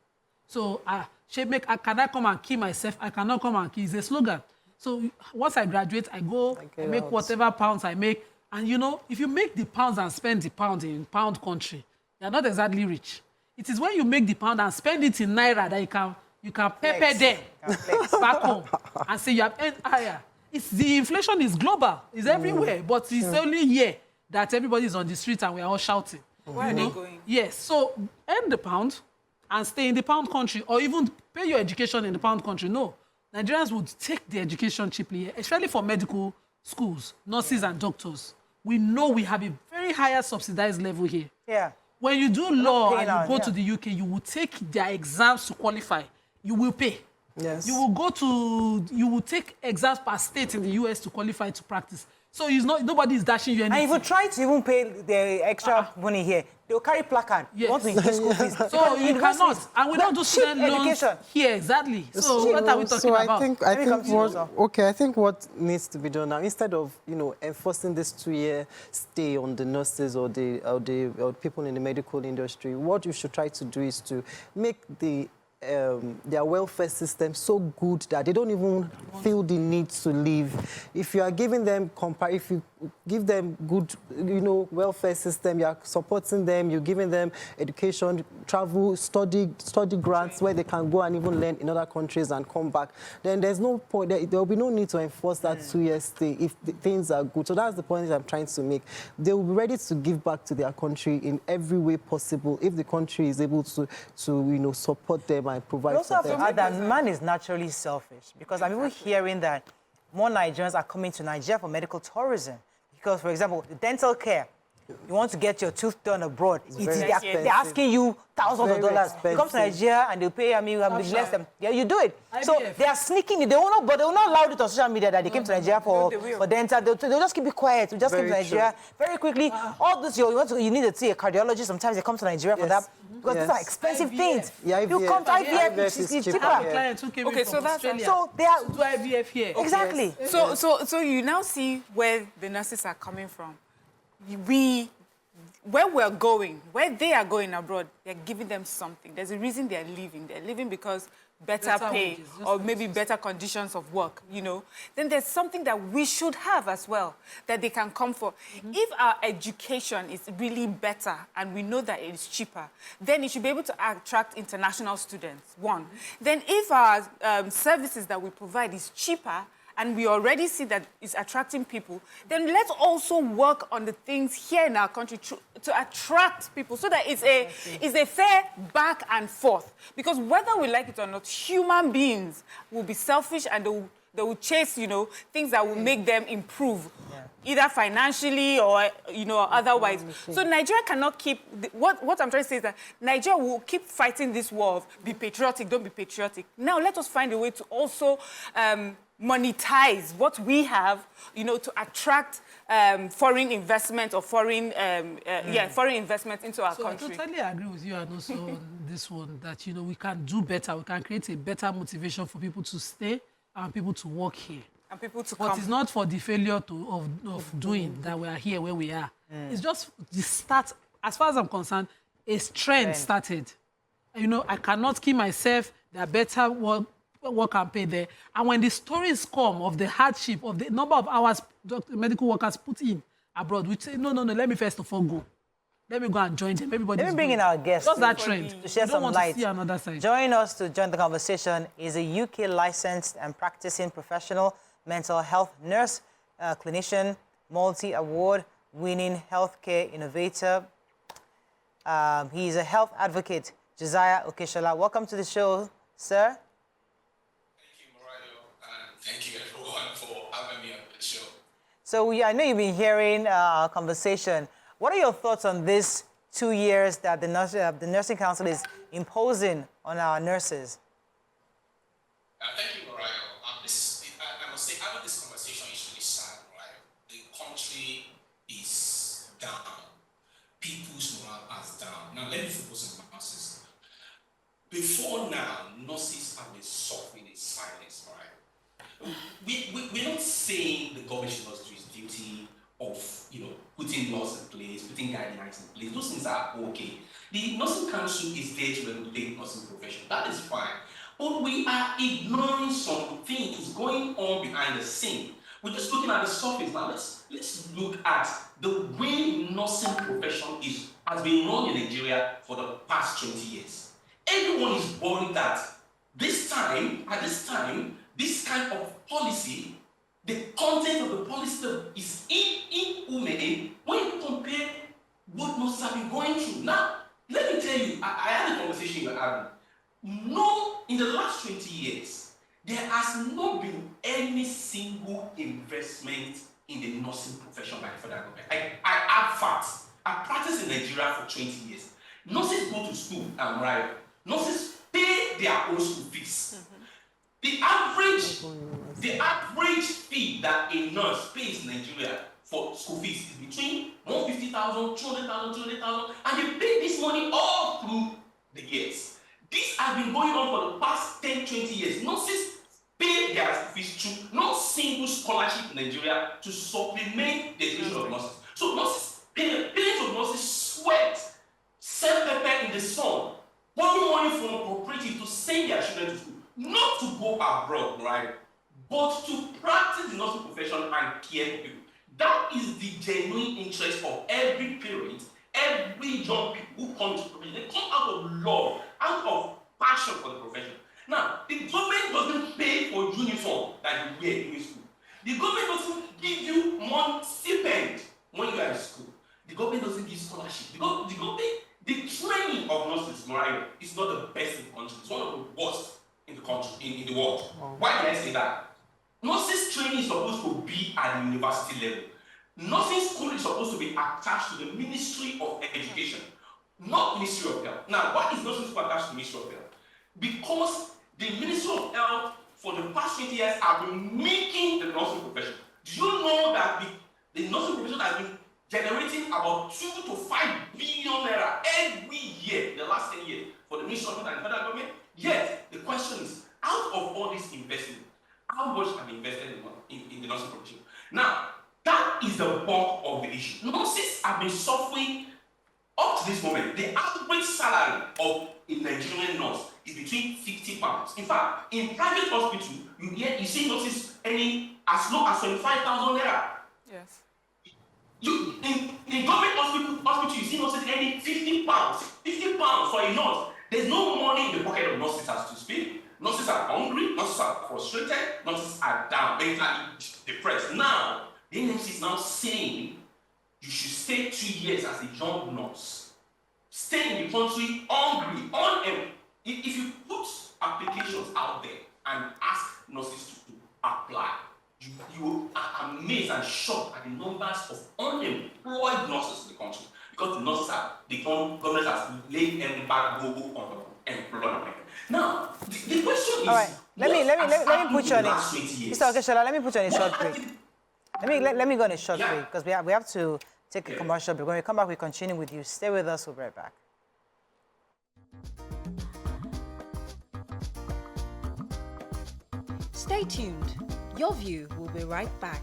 So, can I come and kill myself? I cannot come and kill. It's a slogan. So once I graduate, I go, I make whatever pounds I make. And you know, if you make the pounds and spend the pound in pound country, you're not exactly rich. It is when you make the pound and spend it in naira that you can pepper them back home and say you have earned higher. The inflation is global, it's everywhere, but it's only here that everybody is on the street and we are all shouting. Where are they going? Yes, so earn the pound and stay in the pound country, or even pay your education in the pound country. No, Nigerians would take the education cheaply, especially for medical schools, nurses and doctors. We know we have a very higher subsidized level here. Yeah. When you do law and you go to the UK, you will take their exams to qualify. You will pay. Yes. You will take exams per state in the US to qualify to practice. So nobody is dashing you anything. And if you try to even pay the extra money here, they'll carry placard. Yes. You want to increase school fees. So you cannot. And we don't do student loans education here, exactly. So what are we talking about? I think what needs to be done now, instead of enforcing this 2-year stay on the nurses or the people in the medical industry, what you should try to do is to make their welfare system so good that they don't even feel the need to leave. If you are giving them if you give them good, welfare system, you are supporting them, you're giving them education, travel, study grants where they can go and even learn in other countries and come back, then there's no point, there will be no need to enforce that 2-year stay if things are good. So that's the point that I'm trying to make. They will be ready to give back to their country in every way possible if the country is able to support them and provide You also for have them. to add that man is naturally selfish, because I'm even hearing that more Nigerians are coming to Nigeria for medical tourism. Because, for example, the dental care, you want to get your tooth done abroad, they're asking you thousands of dollars. You come to Nigeria and they'll pay less than, you do it. So they are sneaking it. They will not allow it on social media that they came to Nigeria for dental. They'll just keep it quiet. We just came to Nigeria very quickly. All this, you need to see a cardiologist. Sometimes they come to Nigeria for that. Because these are expensive things. Yeah, you come to IVF, it's cheaper. Clients who came so that's Australia. So they are do IVF here. Exactly. Yes. So you now see where the nurses are coming from. Where we're going, where they are going abroad, they're giving them something. There's a reason they're leaving. They're leaving because better pay wages, or maybe better conditions of work, Then there's something that we should have as well that they can come for. If our education is really better and we know that it is cheaper, then it should be able to attract international students, one. Then if our services that we provide is cheaper, and we already see that it's attracting people, then let's also work on the things here in our country to attract people so that it's a fair back and forth. Because whether we like it or not, human beings will be selfish and they will chase, things that will make them improve, either financially or, otherwise. So Nigeria cannot keep, what I'm trying to say is that Nigeria will keep fighting this war of be patriotic, don't be patriotic. Now let us find a way to also monetize what we have, to attract foreign investment or foreign investment into our country. I totally agree with you and also on this one that, we can do better. We can create a better motivation for people to stay and people to work here. And people to But come. it's not for the failure of doing that we are here where we are. It's just the start. As far as I'm concerned, a trend started. I cannot keep myself. There are better work and pay there. And when the stories come of the hardship, of the number of hours medical workers put in abroad, we say, no, let me first of all go. Let me go and join them. Everybody. Let me bring in our guests. Just that trend. To shed some light. To see another side. Join us to join the conversation is a UK licensed and practicing professional mental health nurse, clinician, multi-award winning healthcare innovator. He is a health advocate, Josiah Okeshola. Welcome to the show, sir. Thank you, everyone, for having me on the show. So I know you've been hearing our conversation. What are your thoughts on this 2 years that the Nursing Council is imposing on our nurses? Thank you, Mariah. I must say, having this conversation is really sad, right? The country is down. People's morale is down. Now, let me focus on nurses. Before now, nurses have been suffering in silence, right? We're not saying the government should not do its duty of, putting laws in place, putting guidelines in place. Those things are okay. The Nursing Council is there to regulate nursing profession. That is fine. But we are ignoring some things going on behind the scene. We're just looking at the surface. Now let's look at the way nursing profession has been run in Nigeria for the past 20 years. Everyone is worried that at this time, this kind of policy, the content of the policy is inhumane when you compare what nurses have been going through. Now, let me tell you, I had a conversation with Aaron. No, in the last 20 years, there has not been any single investment in the nursing profession by the federal government. I have facts. I practiced in Nigeria for 20 years. Nurses go to school, right? Nurses pay their own school fees. The average fee that a nurse pays in Nigeria for school fees is between 150,000, 200,000, 200,000, and they pay this money all through the years. This has been going on for the past 10, 20 years. Nurses pay their school fees through no single scholarship in Nigeria to supplement the education of nurses. So nurses, parents of nurses sweat, sell pepper in the sun, borrow money from a cooperative to send their children to school. Not to go abroad, right? But to practice the nursing profession and care for people. That is the genuine interest of every parent, every young people who come to the profession. They come out of love, out of passion for the profession. Now, the government doesn't pay for uniform that you wear in school. The government doesn't give you money stipend when you are in school. The government doesn't give scholarship. The training of nurses, Mariah, is not the best in the country. It's one of the worst in the country, in the world. Why do I say that? Nurses training is supposed to be at the university level. Nursing school is supposed to be attached to the Ministry of Education, not Ministry of Health. Now, why is nursing school attached to the Ministry of Health? Because the Ministry of Health for the past 20 years have been making the nursing profession. Do you know that the nursing profession has been generating about 2 to 5 billion naira every year in the last 10 years for the Ministry of Health and the federal government? Yet, the question is, out of all this investment, how much have been invested in the nursing profession? Now, that is the bulk of the issue. Nurses have been suffering up to this moment. The average salary of a Nigerian nurse is between £50. In fact, in private hospital, you see nurses earning as low as 25,000 naira. Yes. In government hospital, you see nurses earning £50. £50 for a nurse. There's no money in the pocket of nurses as to speak. Nurses are hungry, nurses are frustrated, nurses are down, mentally depressed. Now, the NMC is now saying you should stay 2 years as a young nurse. Stay in the country hungry, unemployed. If you put applications out there and ask nurses to apply, you are amazed and shocked at the numbers of unemployed nurses in the country. Because the government has laid embargo on employment. Now, the question is, all right, let me put you on it. Mr. Okeshola, let me put you on a short break. Let me go on a short break because we have to take a commercial break. When we come back, we continue with you. Stay with us. We'll be right back. Stay tuned. Your View will be right back.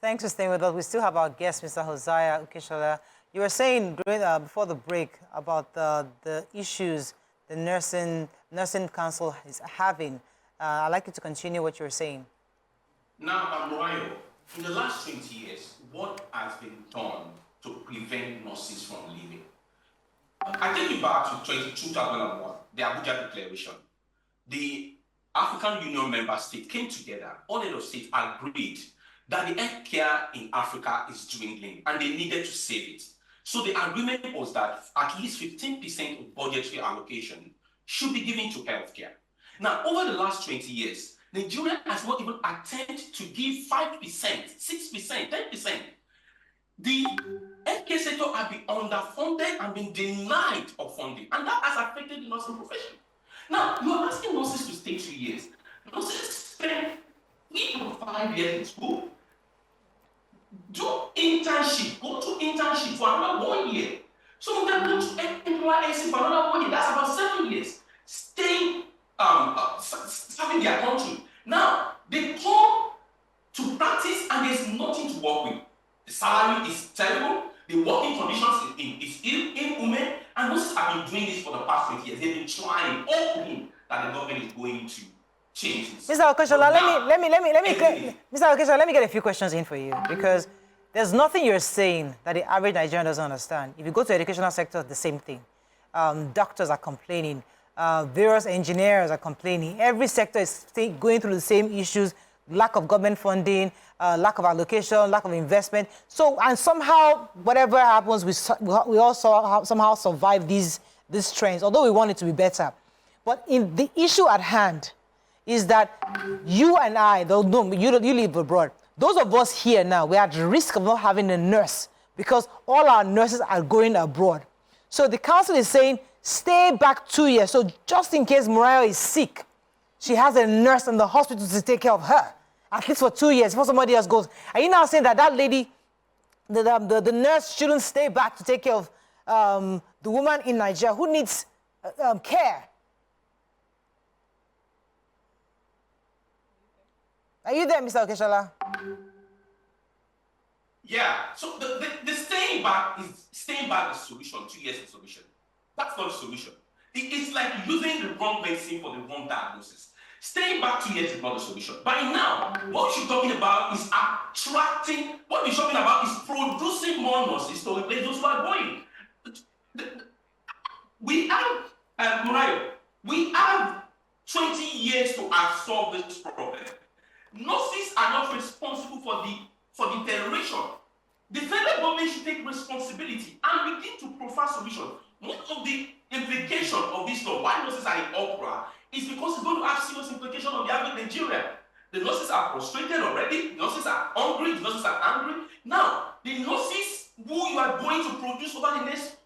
Thanks for staying with us. We still have our guest, Mr. Hosea Okeshola. You were saying before the break about the issues the nursing council is having. I'd like you to continue what you were saying. Now, Royal, in the last 20 years, what has been done to prevent nurses from leaving? I take you back to 2001, the Abuja Declaration. the African Union member states came together, all head of states agreed that the healthcare in Africa is dwindling and they needed to save it. So the agreement was that at least 15% of budgetary allocation should be given to healthcare. Now, over the last 20 years, Nigeria has not even attempted to give 5%, 6%, 10%. The healthcare sector has been underfunded and been denied of funding, and that has affected the nursing profession. Now, you're asking nurses to stay 2 years. Nurses spend 3 to 5 years in school. Do internship, go to internship for another 1 year. Some of them go to NYSC for another 1 year. That's about 7 years. Staying, serving their country. Now, they come to practice and there's nothing to work with. The salary is terrible. The working conditions is inhuman. And nurses have been doing this for the past 20 years. They've been trying, hoping that the government is going to change this. Mr. Okeshola, Mr. Okeshola, let me get a few questions in for you, because there's nothing you're saying that the average Nigerian doesn't understand. If you go to the educational sector, the same thing. Doctors are complaining. Various engineers are complaining. Every sector is going through the same issues: lack of government funding, lack of allocation, lack of investment. So, and somehow, whatever happens, we also somehow survive these trends, although we want it to be better. But in the issue at hand is that you and I, though you live abroad, those of us here now, we're at risk of not having a nurse because all our nurses are going abroad. So the council is saying, stay back 2 years. So just in case Mariah is sick, she has a nurse in the hospital to take care of her, at least for 2 years, before somebody else goes. Are you now saying that that lady, the nurse shouldn't stay back to take care of the woman in Nigeria who needs care? Are you there, Mr. Okeshola? Yeah, so the staying back is the solution. 2 years is the solution. That's not the solution. It's like using the wrong medicine for the wrong diagnosis. Staying back 2 years is not the solution. By now, what you're talking about is attracting, what you're talking about is producing more nurses to replace those who are going. We have, Mariah, we have 20 years to solve this problem. Nurses are not responsible for the deterioration. The federal government should take responsibility and begin to provide solutions. One of the implications of this law, why nurses are in opera, is because it's going to have serious implications on the average Nigerian. The nurses are frustrated already, the nurses are hungry, the nurses are angry. Now, the nurses who you are going to produce over the next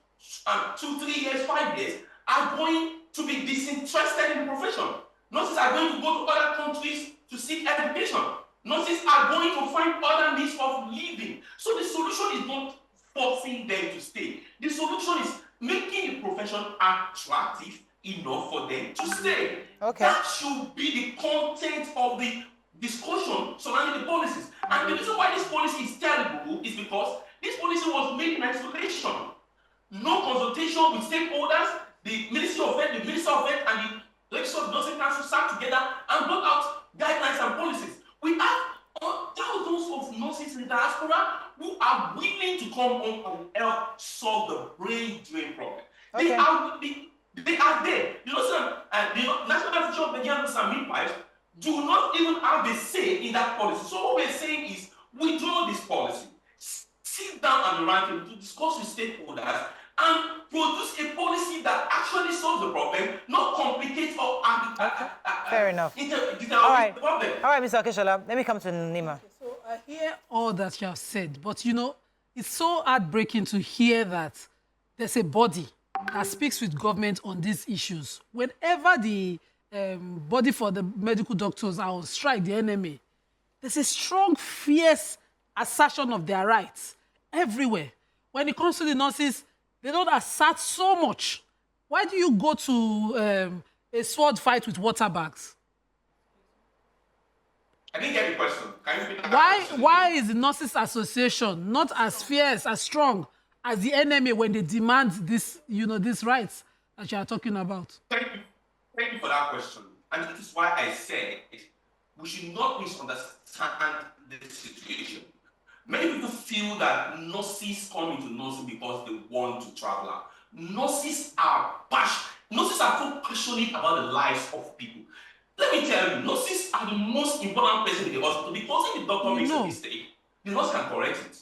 2, 3 years, 5 years, are going to be disinterested in the profession. Nurses are going to go to other countries to seek education. Nurses are going to find other means of living. So the solution is not forcing them to stay. The solution is making the profession attractive enough for them to stay. Okay. That should be the content of the discussion surrounding the policies. And the reason why this policy is terrible is because this policy was made in isolation. No consultation with stakeholders. The Ministry of Health, the Minister of Health, and the Legislative Nursing Council sat together and brought out guidelines and policies. We have thousands of nurses in the diaspora who are willing to come home and help solve the brain drain problem. Okay. They are there. The National Institute of Nigerian Nurses and Midwives do not even have a say in that policy. So what we're saying is, withdraw this policy, sit down at the round table to discuss with stakeholders and produce a policy that actually solves the problem, not complicate or fair enough. All right, Mr. Okeshola, let me come to Nima. Okay, so I hear all that you have said, but you know, it's so heartbreaking to hear that there's a body that speaks with government on these issues. Whenever the body for the medical doctors are on strike, the NMA, there's a strong, fierce assertion of their rights everywhere. When it comes to the nurses, they don't assert so much. Why do you go to a sword fight with water bags? I didn't get the question. Can you repeat that? Why is the Nurses Association not as fierce, as strong as the NMA when they demand this, these rights that you are talking about? Thank you for that question. And that is why I said we should not misunderstand this situation. Many people feel that nurses come into nursing because they want to travel out. Nurses are so passionate about the lives of people. Let me tell you, nurses are the most important person in the hospital because if the doctor makes a mistake, the nurse can correct it.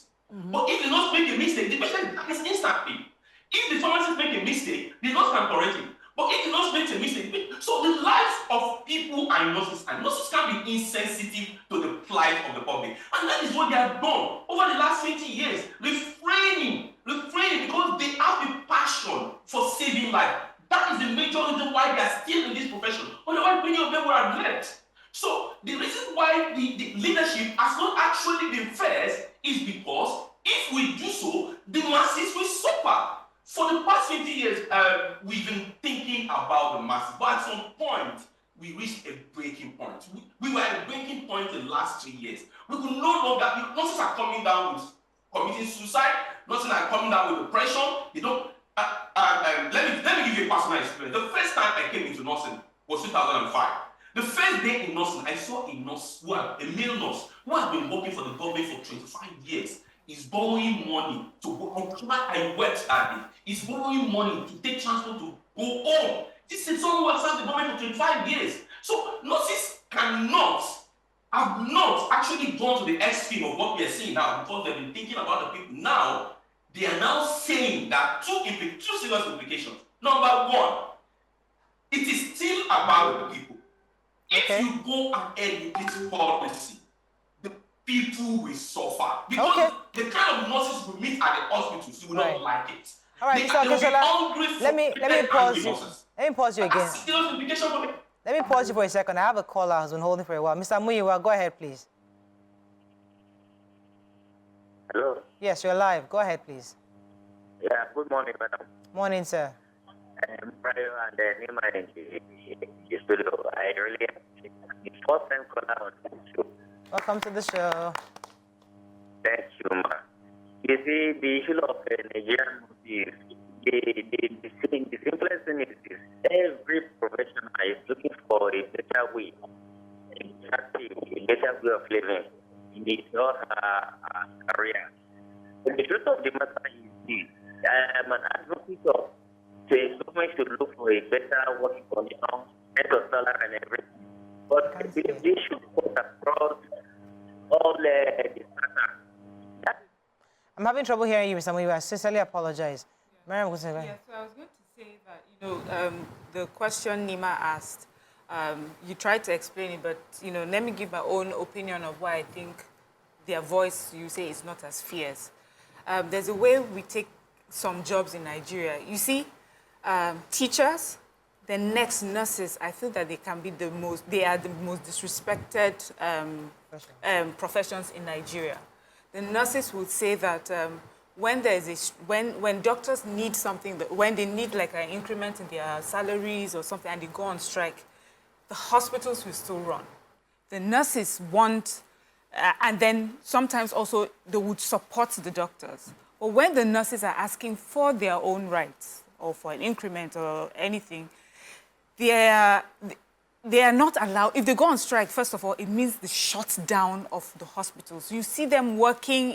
But if the nurse makes a mistake, the patient dies instantly. If the pharmacist makes a mistake, the nurse can correct it. But if the nurse makes a mistake, so the lives of people and nurses can be insensitive to the plight of the public. And that is what they have done over the last 20 years, refraining because they have a passion for saving life. That is the major reason why they are still in this profession. Otherwise, many of them would have left. So the reason why the leadership has not actually been first is because if we do so, the masses will suffer. For the past 20 years, we've been thinking about the masses, but at some point, we reached a breaking point. We were at a breaking point in the last 3 years. We could no longer, nurses are coming down with committing suicide, nurses are coming down with depression. They don't. Let me give you a personal experience. The first time I came into nursing was 2005. The first day in nursing, I saw a nurse, a male nurse, who had been working for the government for 25 years. Is borrowing money to go on. I wept that day. He's borrowing money to take transport to go home. This is someone who has served the government for 25 years. So nurses have not actually gone to the extreme of what we are seeing now because they've been thinking about the people. Now, they are now saying that two serious implications. Number one, it is still about the people. If you go ahead with this policy, the people will suffer. Because the kind of nurses we meet at the hospitals, you will not like it. All right, Mr. Okeshola, let me pause you. Let me pause you again. Let me pause you for a second. I have a caller who's been holding for a while. Mr. Muyiwa, go ahead, please. Hello? Yes, you're live. Go ahead, please. Yeah, good morning, madam. Morning, sir. I'm Mario and Nima in the studio. I really appreciate the first time caller on the show. Welcome to the show. Thank you, ma. You see, the issue of Nigerian movies, the simplest thing is this. Every professional is looking for a better way, a better way of living in his or her career. But the truth of the matter is this. I am an advocate of the government should look for a better working condition, better salary and everything. But I believe they should put across all the standards. I'm having trouble hearing you, Mr. Muyiwa. I sincerely apologize. Mariam, Yes, so I was going to say that, the question Nima asked, you tried to explain it, but, let me give my own opinion of why I think their voice, you say, is not as fierce. There's a way we take some jobs in Nigeria. You see, teachers, the next nurses, I feel that they are the most disrespected professions in Nigeria. The nurses would say that when doctors need something, when they need like an increment in their salaries or something and they go on strike, the hospitals will still run. The nurses want, and then sometimes also they would support the doctors. But when the nurses are asking for their own rights or for an increment or anything, they are not allowed. If they go on strike, first of all, it means the shutdown of the hospitals. You see them working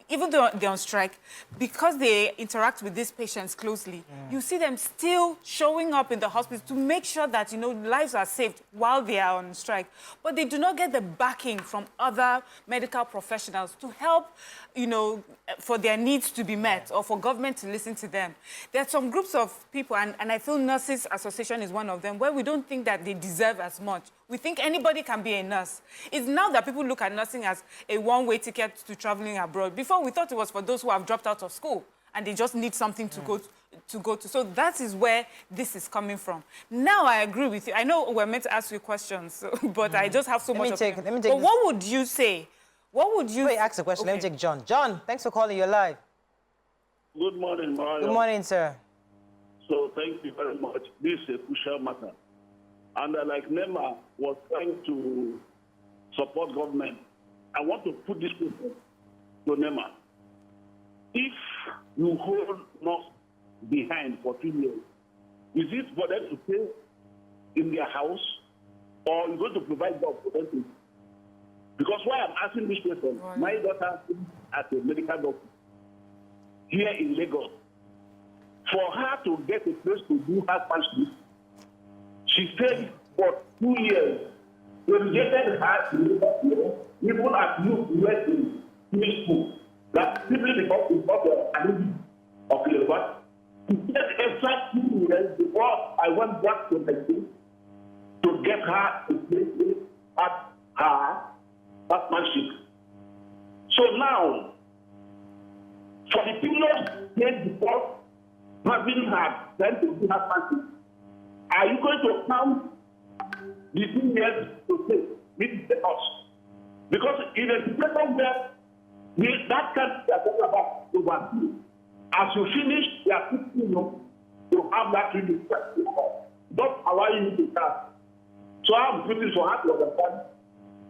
even though they're on strike, because they interact with these patients closely, you see them still showing up in the hospital to make sure that, lives are saved while they are on strike. But they do not get the backing from other medical professionals to help, for their needs to be met or for government to listen to them. There are some groups of people, and I feel Nurses Association is one of them, where we don't think that they deserve as much. We think anybody can be a nurse. It's now that people look at nursing as a one-way ticket to traveling abroad. Before, we thought it was for those who have dropped out of school and they just need something to go to. So that is where this is coming from. Now, I agree with you. I know we're meant to ask you questions, but I just have so much Let me take But what would you say? What would you... Wait, ask the question. Okay. Let me take John. John, thanks for calling. You're live. Good morning, Mario. Good morning, sir. So thank you very much. This is a crucial matter. And like Nema was trying to support government, I want to put this question to Nema. If you hold nurse behind for 2 years, is it for them to stay in their house, or you're going to provide job for them to? Because why I'm asking this question, my daughter is at a medical doctor here in Lagos. For her to get a place to do her past, she stayed for 2 years. They rejected her to even as you went to finish school. That simply because it's not the ability of Yoruba. It took extra 2 years before I went back to the school to get her to place at her partnership. So now, for the period days before having her then to be her partnership, are you going to count the 2 years to say with us? Because in a situation where that can be about overseas, as you finish, they are teaching you to have that really not allowing you to start. So I'm putting for her to understand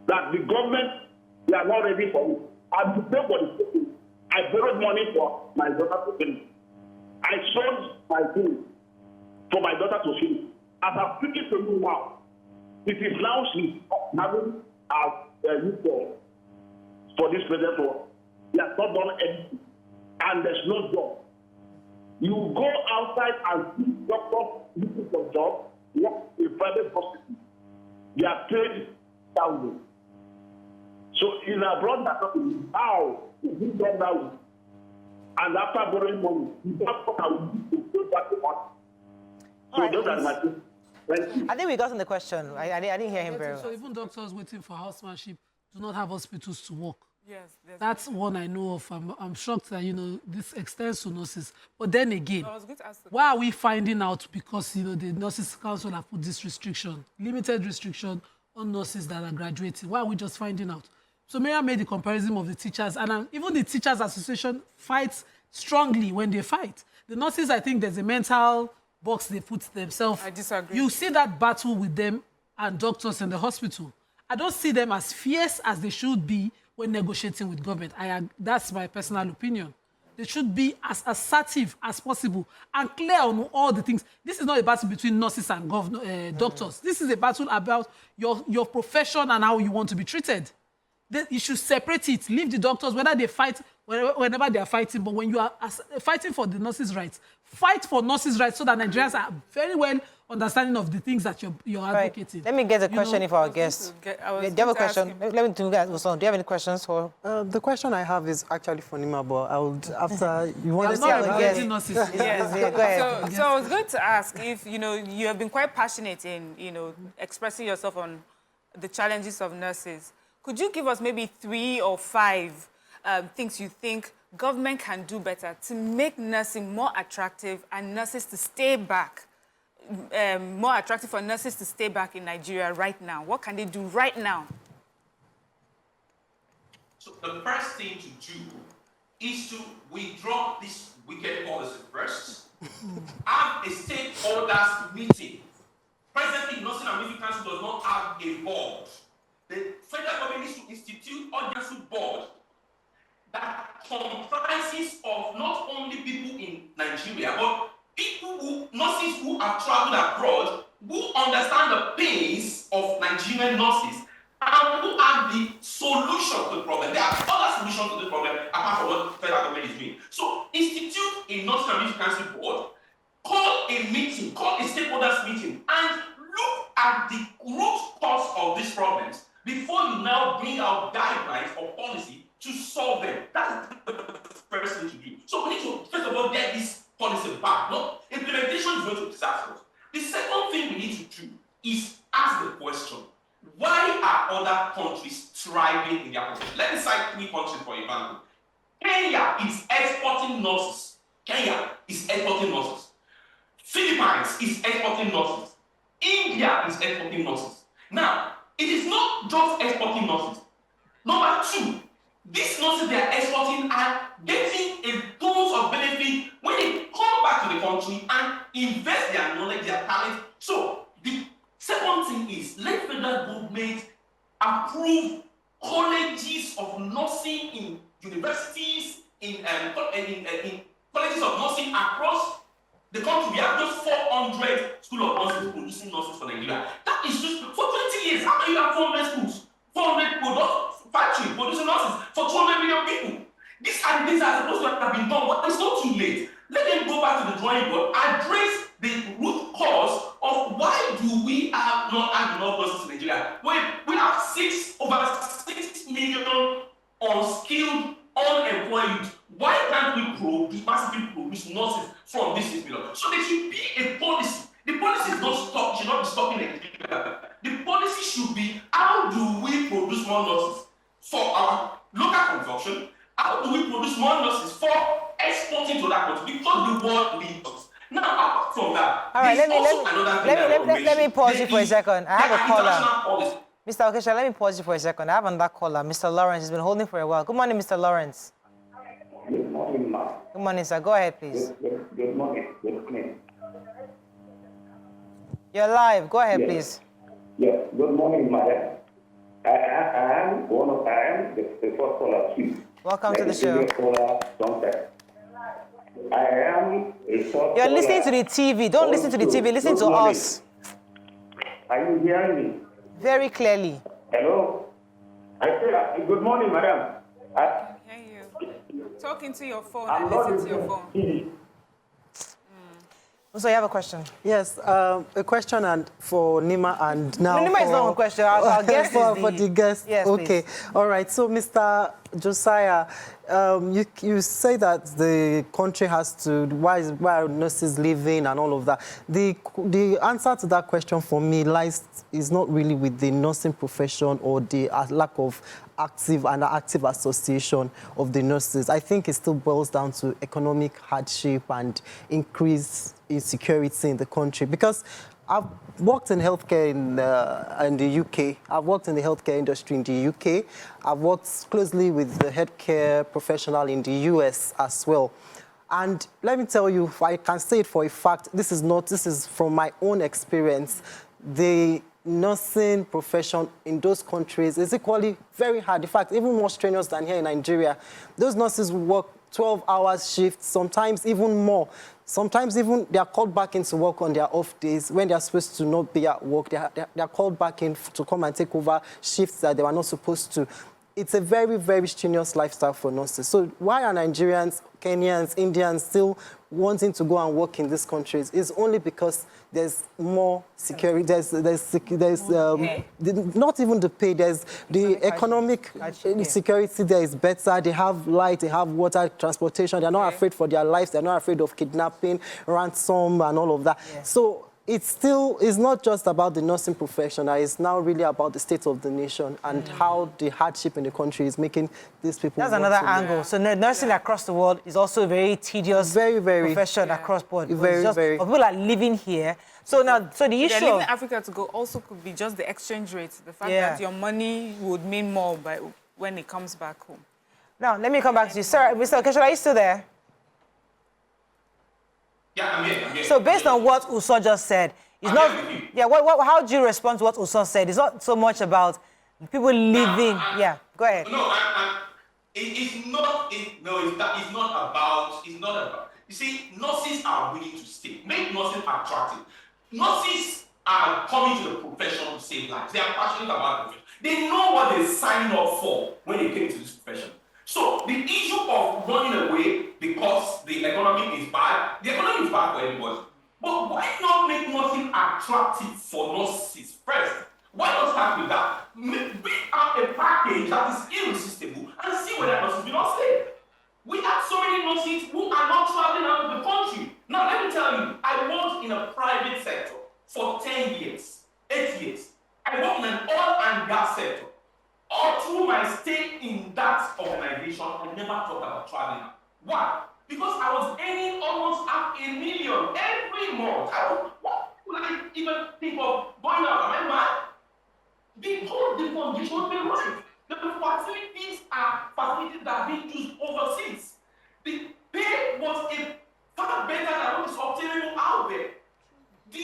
that the government, they are not ready for it. And to pay for the school, I borrowed money for my daughter to finish. I sold my things for my daughter to finish. As I'm speaking to you now, it is now she's having as a uniform for this present war. He has not done anything. And there's no job. You go outside and see doctors looking for jobs, work in private hospital. They are paid thousands. So in abroad, that's how is it done now? And after borrowing money, you don't know how to pay back the money. So those are my things. I think we got in the question. I didn't hear him very well. So even doctors waiting for housemanship do not have hospitals to work. Yes, that's one I know of. I'm shocked that, you know, this extends to nurses. But then again, I was going to ask why are we finding out? Because, you know, the Nurses Council have put this restriction, limited restriction on nurses that are graduating. Why are we just finding out? So Maria made the comparison of the teachers, and even the Teachers Association fights strongly when they fight. The nurses, I think there's a mental box they put themselves. I disagree. You see that battle with them and doctors in the hospital. I don't see them as fierce as they should be when negotiating with government. That's my personal opinion. They should be as assertive as possible and clear on all the things. This is not a battle between nurses and doctors. This is a battle about your profession and how you want to be treated. You should separate it. Leave the doctors, whether they fight, whenever they are fighting. But when you are fighting for the nurses' rights, fight for nurses' rights so that Nigerians are very well understanding of the things that you're advocating. Let me get a question for our guests. Do you have a question? Let me do that. Do you have any questions for? The question I have is actually for Nima, but I would, after you want to say nurses. Yes, go ahead. So I was going to ask if, you know, you have been quite passionate in, you know, expressing yourself on the challenges of nurses. Could you give us maybe 3 or 5 things you think government can do better to make nursing more attractive and nurses to stay back, more attractive for nurses to stay back in Nigeria right now? What can they do right now? So the first thing to do is to withdraw this wicked policy first. Have a stakeholders meeting. Presently, Nursing and Midwifery Council does not have a board. The federal government needs to institute a nursery board that comprises of not only people in Nigeria, but nurses who have traveled abroad, who understand the pains of Nigerian nurses, and who have the solution to the problem. There are other solutions to the problem apart from what the federal government is doing. So institute a Nursing and Midwifery Council board, call a meeting, call a stakeholders meeting, and look at the root cause of these problems before you now bring out guidelines or policy to solve them. That's the first thing to do. So we need to, first of all, get this policy back. No, implementation is going to be disastrous. The second thing we need to do is ask the question, why are other countries thriving in their country? Let me cite 3 countries for example. Kenya is exporting nurses. Kenya is exporting nurses. Philippines is exporting nurses. India is exporting nurses. Now, it is not just exporting nurses. Number 2, these nurses they are exporting are getting a tons of benefit when they come back to the country and invest their knowledge, their talent. So the second thing is let federal government approve colleges of nursing in universities, in colleges of nursing across the country. We have just 400 schools of nurses producing nurses for Nigeria. That is just for 20 years. How many you have 400 schools? 400 factories producing nurses for 200 million people. These are the things that are supposed to have been done, but it's not too late. Let them go back to the drawing board, address the root cause of why do we have not had enough nurses in Nigeria. We have over 6 million unskilled, unemployed. Why can't we massively produce nurses from this 6 million? So there should be a policy. The policy should not be stopping Nigeria. The policy should be, how do we produce more nurses for our local consumption? How do we produce more nurses for exporting to that country? Because the world needs us. Now, apart from that, all right, let me pause you for a second. I have a caller. Mr. Okesha, let me pause you for a second. I have another caller, Mr. Lawrence. He's been holding for a while. Good morning, Mr. Lawrence. Good morning, ma'am. Good morning, sir. Go ahead, please. Good morning. Good morning. You're live. Go ahead, please. Yes. Good morning, madam. I am the first caller too. Welcome to the show. I am a short You're listening to the TV. Don't listen to the TV. Listen to us. Are you hearing me? Very clearly. Hello? I said, good morning, madam. I hear you. Talking to your phone and listen to your phone. So you have a question? Yes, a question for Nima and now Nima is not a question. I'll guess for the guest. Yes, okay. Please. All right. So, Mr. Josiah, you say that the country has to, why are nurses leaving and all of that. The answer to that question for me is not really with the nursing profession or the lack of active association of the nurses. I think it still boils down to economic hardship and increased insecurity in the country. Because I've worked in healthcare in the UK. I've worked in the healthcare industry in the UK. I've worked closely with the healthcare professional in the US as well. And let me tell you, I can say it for a fact, this is from my own experience. The nursing profession in those countries is equally very hard. In fact, even more strenuous than here in Nigeria. Those nurses work 12-hour shifts, sometimes even more. Sometimes even they are called back into work on their off days when they are supposed to not be at work. They are called back in to come and take over shifts that they were not supposed to. It's a very, very strenuous lifestyle for nurses. So why are Nigerians, Kenyans, Indians still wanting to go and work in these countries? It's only because there's more security. There's not even the pay. There's the economic security. There is better. They have light. They have water, transportation. They're not afraid for their lives. They're not afraid of kidnapping, ransom, and all of that. Yeah. So it's not just about the nursing profession. It's now really about the state of the nation and how the hardship in the country is making these people. That's another angle. So nursing across the world is also a very tedious profession across board. Very. People are living here. So now, the issue leaving Africa to go also could be just the exchange rate. The fact that your money would mean more when it comes back home. Now, let me come back to you. Sir, Mr. Okesha, are you still there? Yeah, I'm here. So based on what Uso just said, it's not. Yeah, how do you respond to what Uso said? It's not so much about people living. Go ahead. No, it's not about. You see, nurses are willing to stay. Make nurses attractive. Nurses are coming to the profession to save lives. They are passionate about the profession. They know what they signed up for when they came to this profession. So the issue of running away because the economy is bad, the economy is bad for everybody. But why not make nothing attractive for nurses first? Why not start with that? Bring out a package that is irresistible and see whether nurses will not stay. We have so many nurses who are not traveling out of the country. Now, let me tell you, I worked in a private sector for 10 years, 8 years. I worked in an oil and gas sector. All through my stay in that organization, I never thought about traveling out. Why? Because I was earning almost $500,000 every month. What would I even think of going out? Am I mad? Because the conditions were right. The facilities are facilities that are being used overseas. The pay was far better than what is obtainable out there. The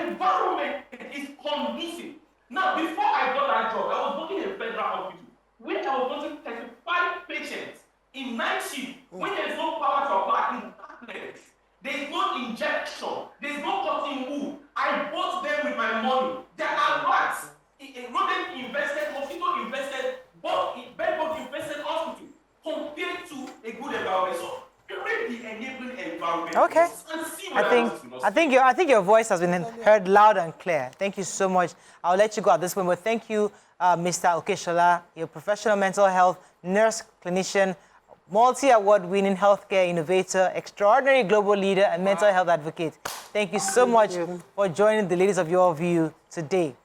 environment is conducive. Now, before I got that job, I was working in a federal hospital where I was working 35 patients in night shift when there's no power supply in darkness. There's no injection. There's no cutting wood. I bought them with my money. There are rats. Rodent invested, mosquito invested, bedbug invested hospital compared to a good environment. So create the enabling environment and see I think your voice has been heard loud and clear. Thank you so much. I'll let you go at this point, but thank you, Mr. Okeshola. You're a professional mental health nurse, clinician, multi-award-winning healthcare innovator, extraordinary global leader, and mental health advocate. Thank you so much for joining the ladies of Your View today.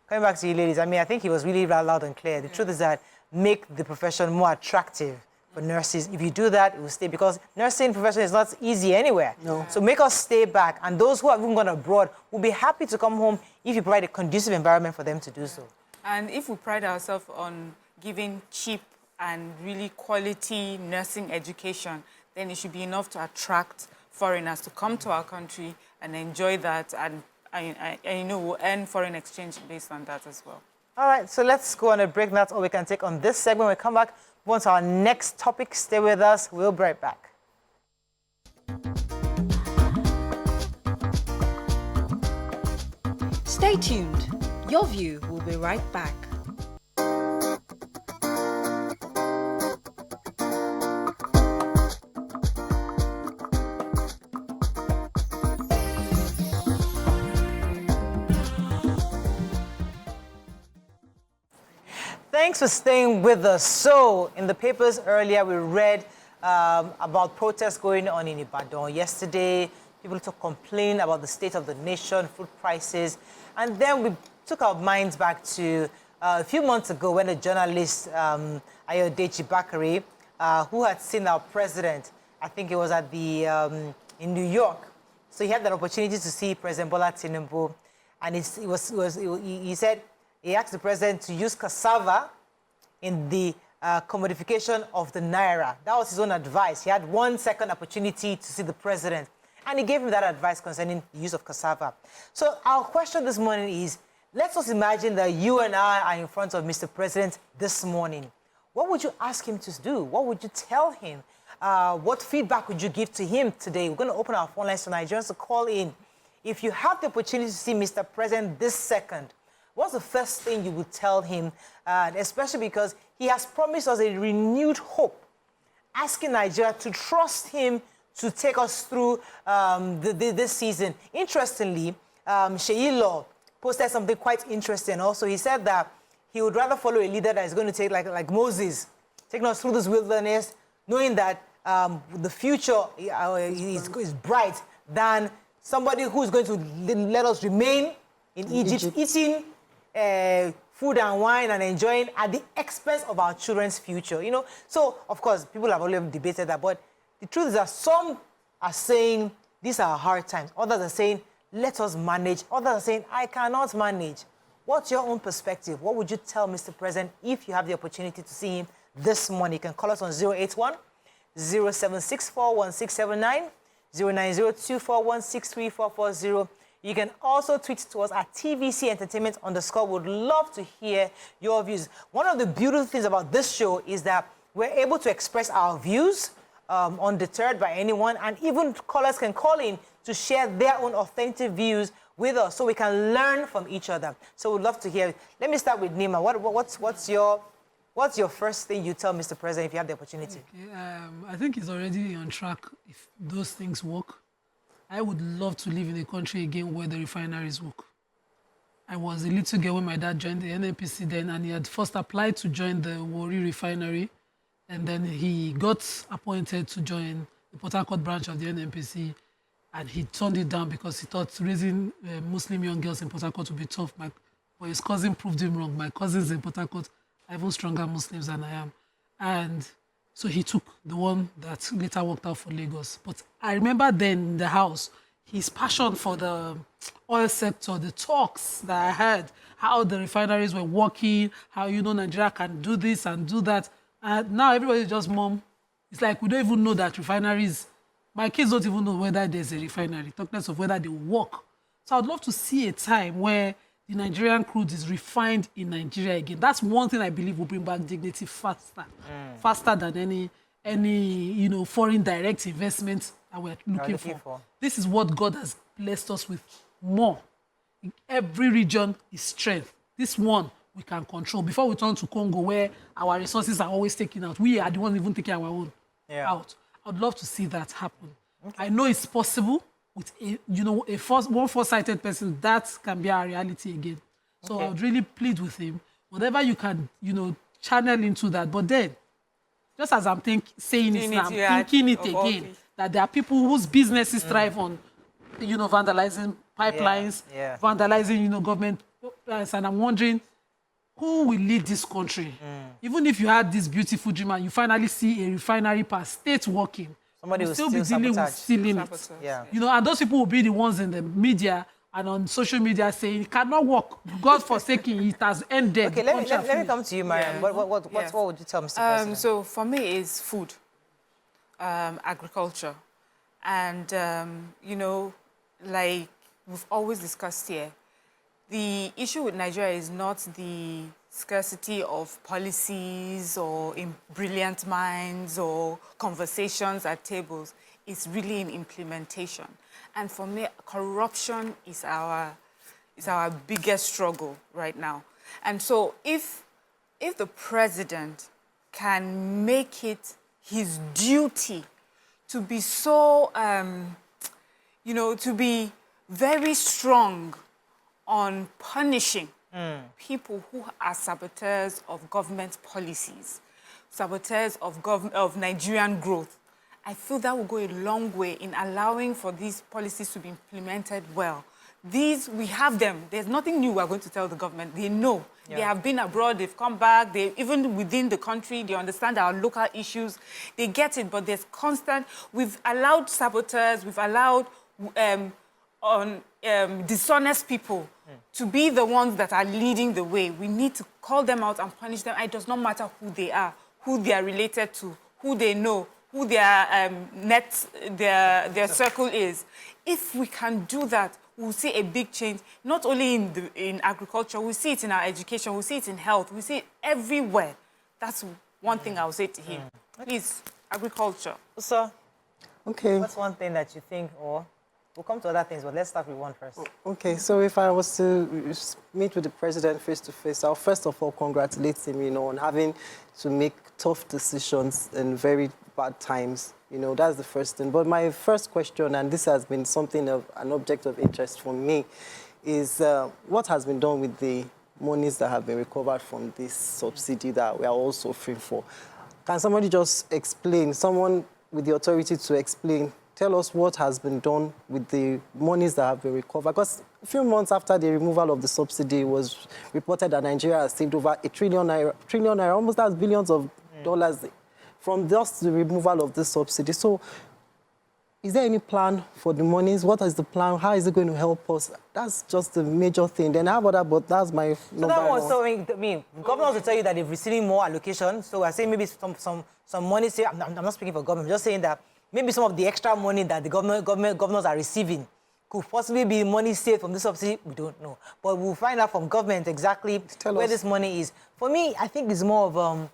Coming back to you, ladies, I mean, I think he was really loud and clear. The truth is that make the profession more attractive for nurses. If you do that, it will stay, because nursing profession is not easy anywhere. No. So make us stay back. And those who have even gone abroad will be happy to come home if you provide a conducive environment for them to do so. And if we pride ourselves on giving cheap and really quality nursing education, then it should be enough to attract foreigners to come to our country and enjoy that, and you know, we'll earn foreign exchange based on that as well. All right, so let's go on a break. That's all we can take on this segment. When we come back, move on to our next topic. Stay with us. We'll be right back. Stay tuned. Your View will be right back. Thanks for staying with us. So, in the papers earlier, we read about protests going on in Ibadan yesterday. People took complaining about the state of the nation, food prices. And then we took our minds back to a few months ago when a journalist, Ayodeji Bakare, who had seen our president, I think it was at the in New York. So he had that opportunity to see President Bola Tinubu. And he said, he asked the president to use cassava in the commodification of the naira. That was his own advice. He had 1 second opportunity to see the president, and he gave him that advice concerning the use of cassava. So our question this morning is, let's just imagine that you and I are in front of Mr. President this morning. What would you ask him to do? What would you tell him? What feedback would you give to him today? We're going to open our phone lines to Nigerians to call in. If you have the opportunity to see Mr. President this second, what's the first thing you would tell him, especially because he has promised us a renewed hope, asking Nigeria to trust him to take us through this season. Interestingly, Sheyi Law posted something quite interesting. Also, he said that he would rather follow a leader that is going to take, like Moses, taking us through this wilderness, knowing that the future is bright, than somebody who is going to let us remain in Egypt. Eating food and wine and enjoying at the expense of our children's future, you know. So, of course, people have already debated that, but the truth is that some are saying these are hard times. Others are saying, let us manage. Others are saying, I cannot manage. What's your own perspective? What would you tell Mr. President if you have the opportunity to see him this morning? You can call us on 081 0764 1679, 090241 63440. You can also tweet to us at TVC Entertainment _ Would love to hear your views. One of the beautiful things about this show is that we're able to express our views undeterred by anyone, and even callers can call in to share their own authentic views with us so we can learn from each other. So we'd love to hear it. Let me start with Nima. What's your first thing you tell Mr. President if you have the opportunity? Okay, I think he's already on track if those things work. I would love to live in a country again where the refineries work. I was a little girl when my dad joined the NNPC then, and he had first applied to join the Warri refinery, and then he got appointed to join the Port Harcourt branch of the NNPC, and he turned it down because he thought raising Muslim young girls in Port Harcourt would be tough. But his cousin proved him wrong. My cousins in Port Harcourt are even stronger Muslims than I am. And so he took the one that later worked out for Lagos. But I remember then in the house, his passion for the oil sector, the talks that I heard, how the refineries were working, how, you know, Nigeria can do this and do that. And now everybody just, Mom, it's like we don't even know that refineries, my kids don't even know whether there's a refinery, talk less of whether they work. So I'd love to see a time where the Nigerian crude is refined in Nigeria again. That's one thing I believe will bring back dignity faster than any foreign direct investment that we're looking for. This is what God has blessed us with more. In every region is strength. This one we can control. Before we turn to Congo, where our resources are always taken out, we are the ones even taking our own out. I'd love to see that happen. I know it's possible with one foresighted person. That can be our reality again. So I would really plead with him, whatever you can, channel into that. But then, just as I'm saying it now, I'm thinking it again, that there are people whose businesses thrive on, vandalizing pipelines, vandalizing, government plans, and I'm wondering, who will lead this country? Even if you had this beautiful dream and you finally see a refinery per state working, somebody will still be dealing with stealing it. Yeah. And those people will be the ones in the media and on social media saying it cannot work. God forsaken, it has ended. Okay, let me come to you, Mariam. What would you tell Mr. President? So for me, it's food, agriculture, and like we've always discussed here, the issue with Nigeria is not the scarcity of policies or in brilliant minds or conversations at tables. It's really in implementation. And for me, corruption is our biggest struggle right now. And so if the president can make it his duty to be so, to be very strong on punishing people who are saboteurs of government policies, saboteurs of Nigerian growth, I feel that will go a long way in allowing for these policies to be implemented well. These, we have them. There's nothing new we're going to tell the government. They know. Yeah. They have been abroad, they've come back, even within the country, they understand our local issues. They get it, but there's constant. We've allowed saboteurs, we've allowed dishonest people to be the ones that are leading the way. We need to call them out and punish them. It does not matter who they are related to, who they know, who their their circle is. If we can do that, we'll see a big change, not only in agriculture, we'll see it in our education, we'll see it in health, we'll see it everywhere. That's one thing I'll say to him. Please, agriculture. Sir, okay. What's one thing that you think, or we'll come to other things, but let's start with one first. Okay, so if I was to meet with the president face to face, I'll first of all congratulate him, on having to make tough decisions in very bad times. That's the first thing. But my first question, and this has been something of an object of interest for me, is what has been done with the monies that have been recovered from this subsidy that we are all suffering for? Can somebody just explain, someone with the authority to explain, tell us what has been done with the monies that have been recovered? Because a few months after the removal of the subsidy, it was reported that Nigeria has saved over $1 trillion, almost that's billions of dollars from just the removal of this subsidy. So is there any plan for the monies? What is the plan? How is it going to help us? That's just the major thing. Then I have other, but that's my number one. So governors will tell you that they're receiving more allocation. So I say maybe some money. Say I'm not speaking for government. I'm just saying that maybe some of the extra money that the governors are receiving could possibly be money saved from this subsidy. We don't know, but we'll find out from government exactly where this money is. For me, I think it's more of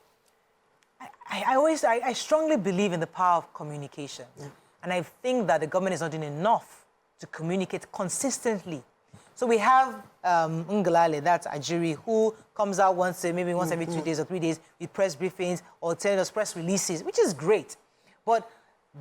I strongly believe in the power of communication. And I think that the government is not doing enough to communicate consistently. So we have Ngalale, that's Ajiri, who comes out maybe once every 2 days or 3 days with press briefings or telling us press releases, which is great. But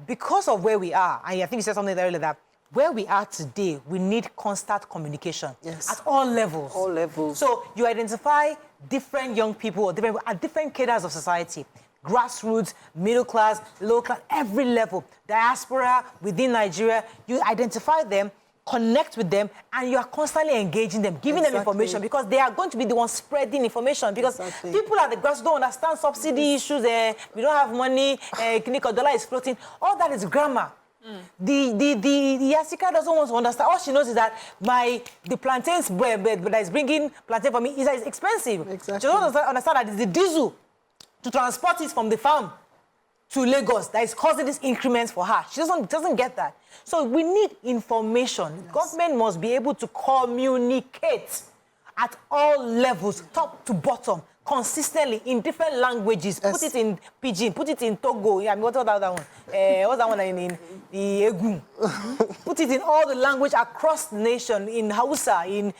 because of where we are, and I think you said something earlier that where we are today, we need constant communication at all levels. All levels. So you identify different young people or different cadres of society. Grassroots, middle class, low class, every level, diaspora within Nigeria, you identify them, connect with them, and you are constantly engaging them, giving them information, because they are going to be the ones spreading information, because people at the grassroots don't understand subsidy issues, we don't have money, dollar is floating, all that is grammar. The Yasika doesn't want to understand. All she knows is that the plantains that is bringing plantain for me is expensive. Exactly. She doesn't understand that it's the diesel to transport it from the farm to Lagos that is causing these increments for her. She doesn't get that. So we need information. Yes. Government must be able to communicate at all levels, top to bottom, consistently in different languages. Yes. Put it in Pidgin, put it in Togo. I mean, what's that one? What's that one in the Egun? Put it in all the language across the nation, in Hausa, in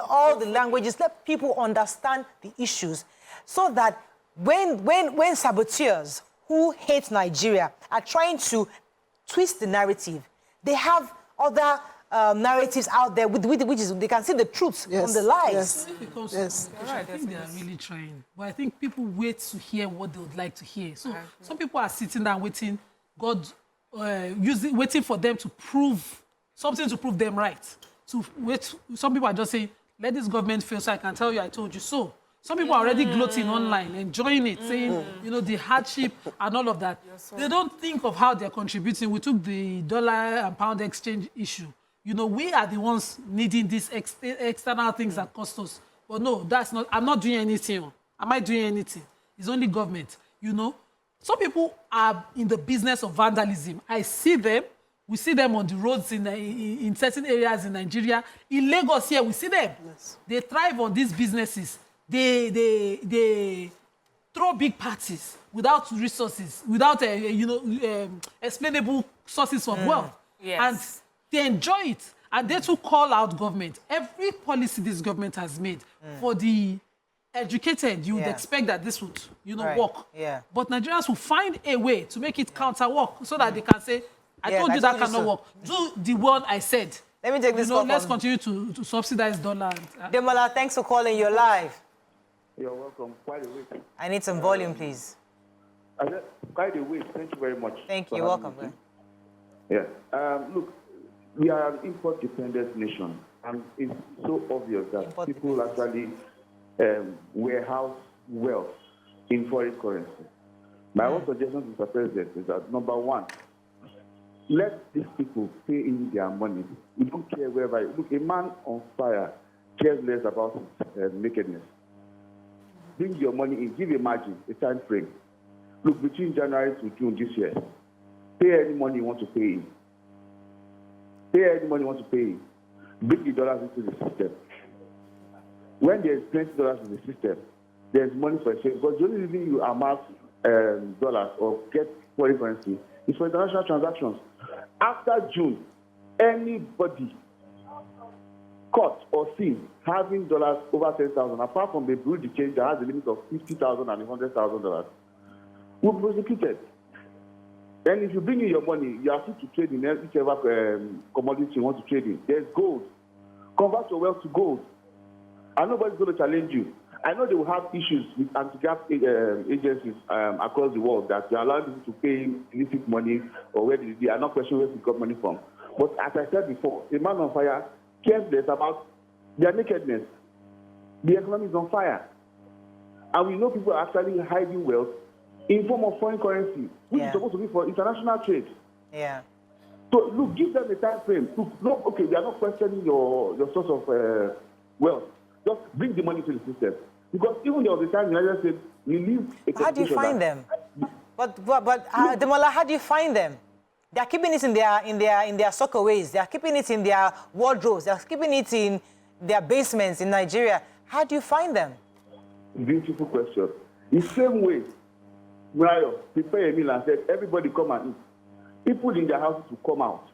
all the languages. Let people understand the issues so that when saboteurs who hate Nigeria are trying to twist the narrative. They have other narratives out there which is they can see the truth from the lies. Yes. Yes. I think they are really trying. But I think people wait to hear what they would like to hear. So some people are sitting there waiting, waiting for them to prove something to prove them right. Some people are just saying, let this government fail so I can tell you I told you so. Some people are already gloating online, enjoying it, saying, the hardship and all of that. They don't think of how they're contributing. We took the dollar and pound exchange issue. We are the ones needing these external things that cost us. But no, that's not, I'm not doing anything. Am I doing anything? It's only government, Some people are in the business of vandalism. I see them. We see them on the roads in certain areas in Nigeria. In Lagos here, we see them. Yes. They thrive on these businesses. They throw big parties without resources, without explainable sources of wealth. Yes. And they enjoy it. And they too call out government. Every policy this government has made for the educated, you would expect that this would, work. Yeah. But Nigerians will find a way to make it counter-work so that they can say, I told you that cannot work. Do the one I said. Let me take this call. Let's continue to subsidize dollar. Demola, thanks for calling. You're live. You're welcome. Quite a way. I need some volume, please. Quite a way. Thank you very much. Thank you. Welcome. Yeah. Look, we are an import-dependent nation, and it's so obvious that people actually warehouse wealth in foreign currency. My own suggestion to Mr. President is that, number one, let these people pay in their money. We don't care wherever. Look, a man on fire cares less about nakedness. Bring your money in, give a margin, a time frame. Look, between January to June this year, pay any money you want to pay in. Pay any money you want to pay in. Bring the dollars into the system. When there's $20 in the system, there's money for exchange. Because the only reason you amass dollars or get foreign currency is for international transactions. After June, anybody caught or seen having dollars over 10,000, apart from the Bureau de change that has a limit of $50,000 and $100,000, will be prosecuted. And if you bring in your money, you are free to trade in whichever commodity you want to trade in. There's gold. Convert your wealth to gold. And nobody's going to challenge you. I know they will have issues with anti-graft agencies across the world that they allow people to pay illicit money or where they are not questioning where they got money from. But as I said before, a man on fire cares less about their nakedness. The economy is on fire. And we know people are actually hiding wealth in form of foreign currency, which is supposed to be for international trade. Yeah. So, look, give them a time frame. Look, no, okay, we are not questioning your source of wealth. Just bring the money to the system. Because even there was a time in the United States, we leave a How do you find them? But Demola, how do you find them? They are keeping it in their sockaways. They are keeping it in their wardrobes. They are keeping it in their basements in Nigeria. How do you find them? Beautiful question. The same way, Rayo prepared a meal and said, everybody come and eat. People in their houses will come out.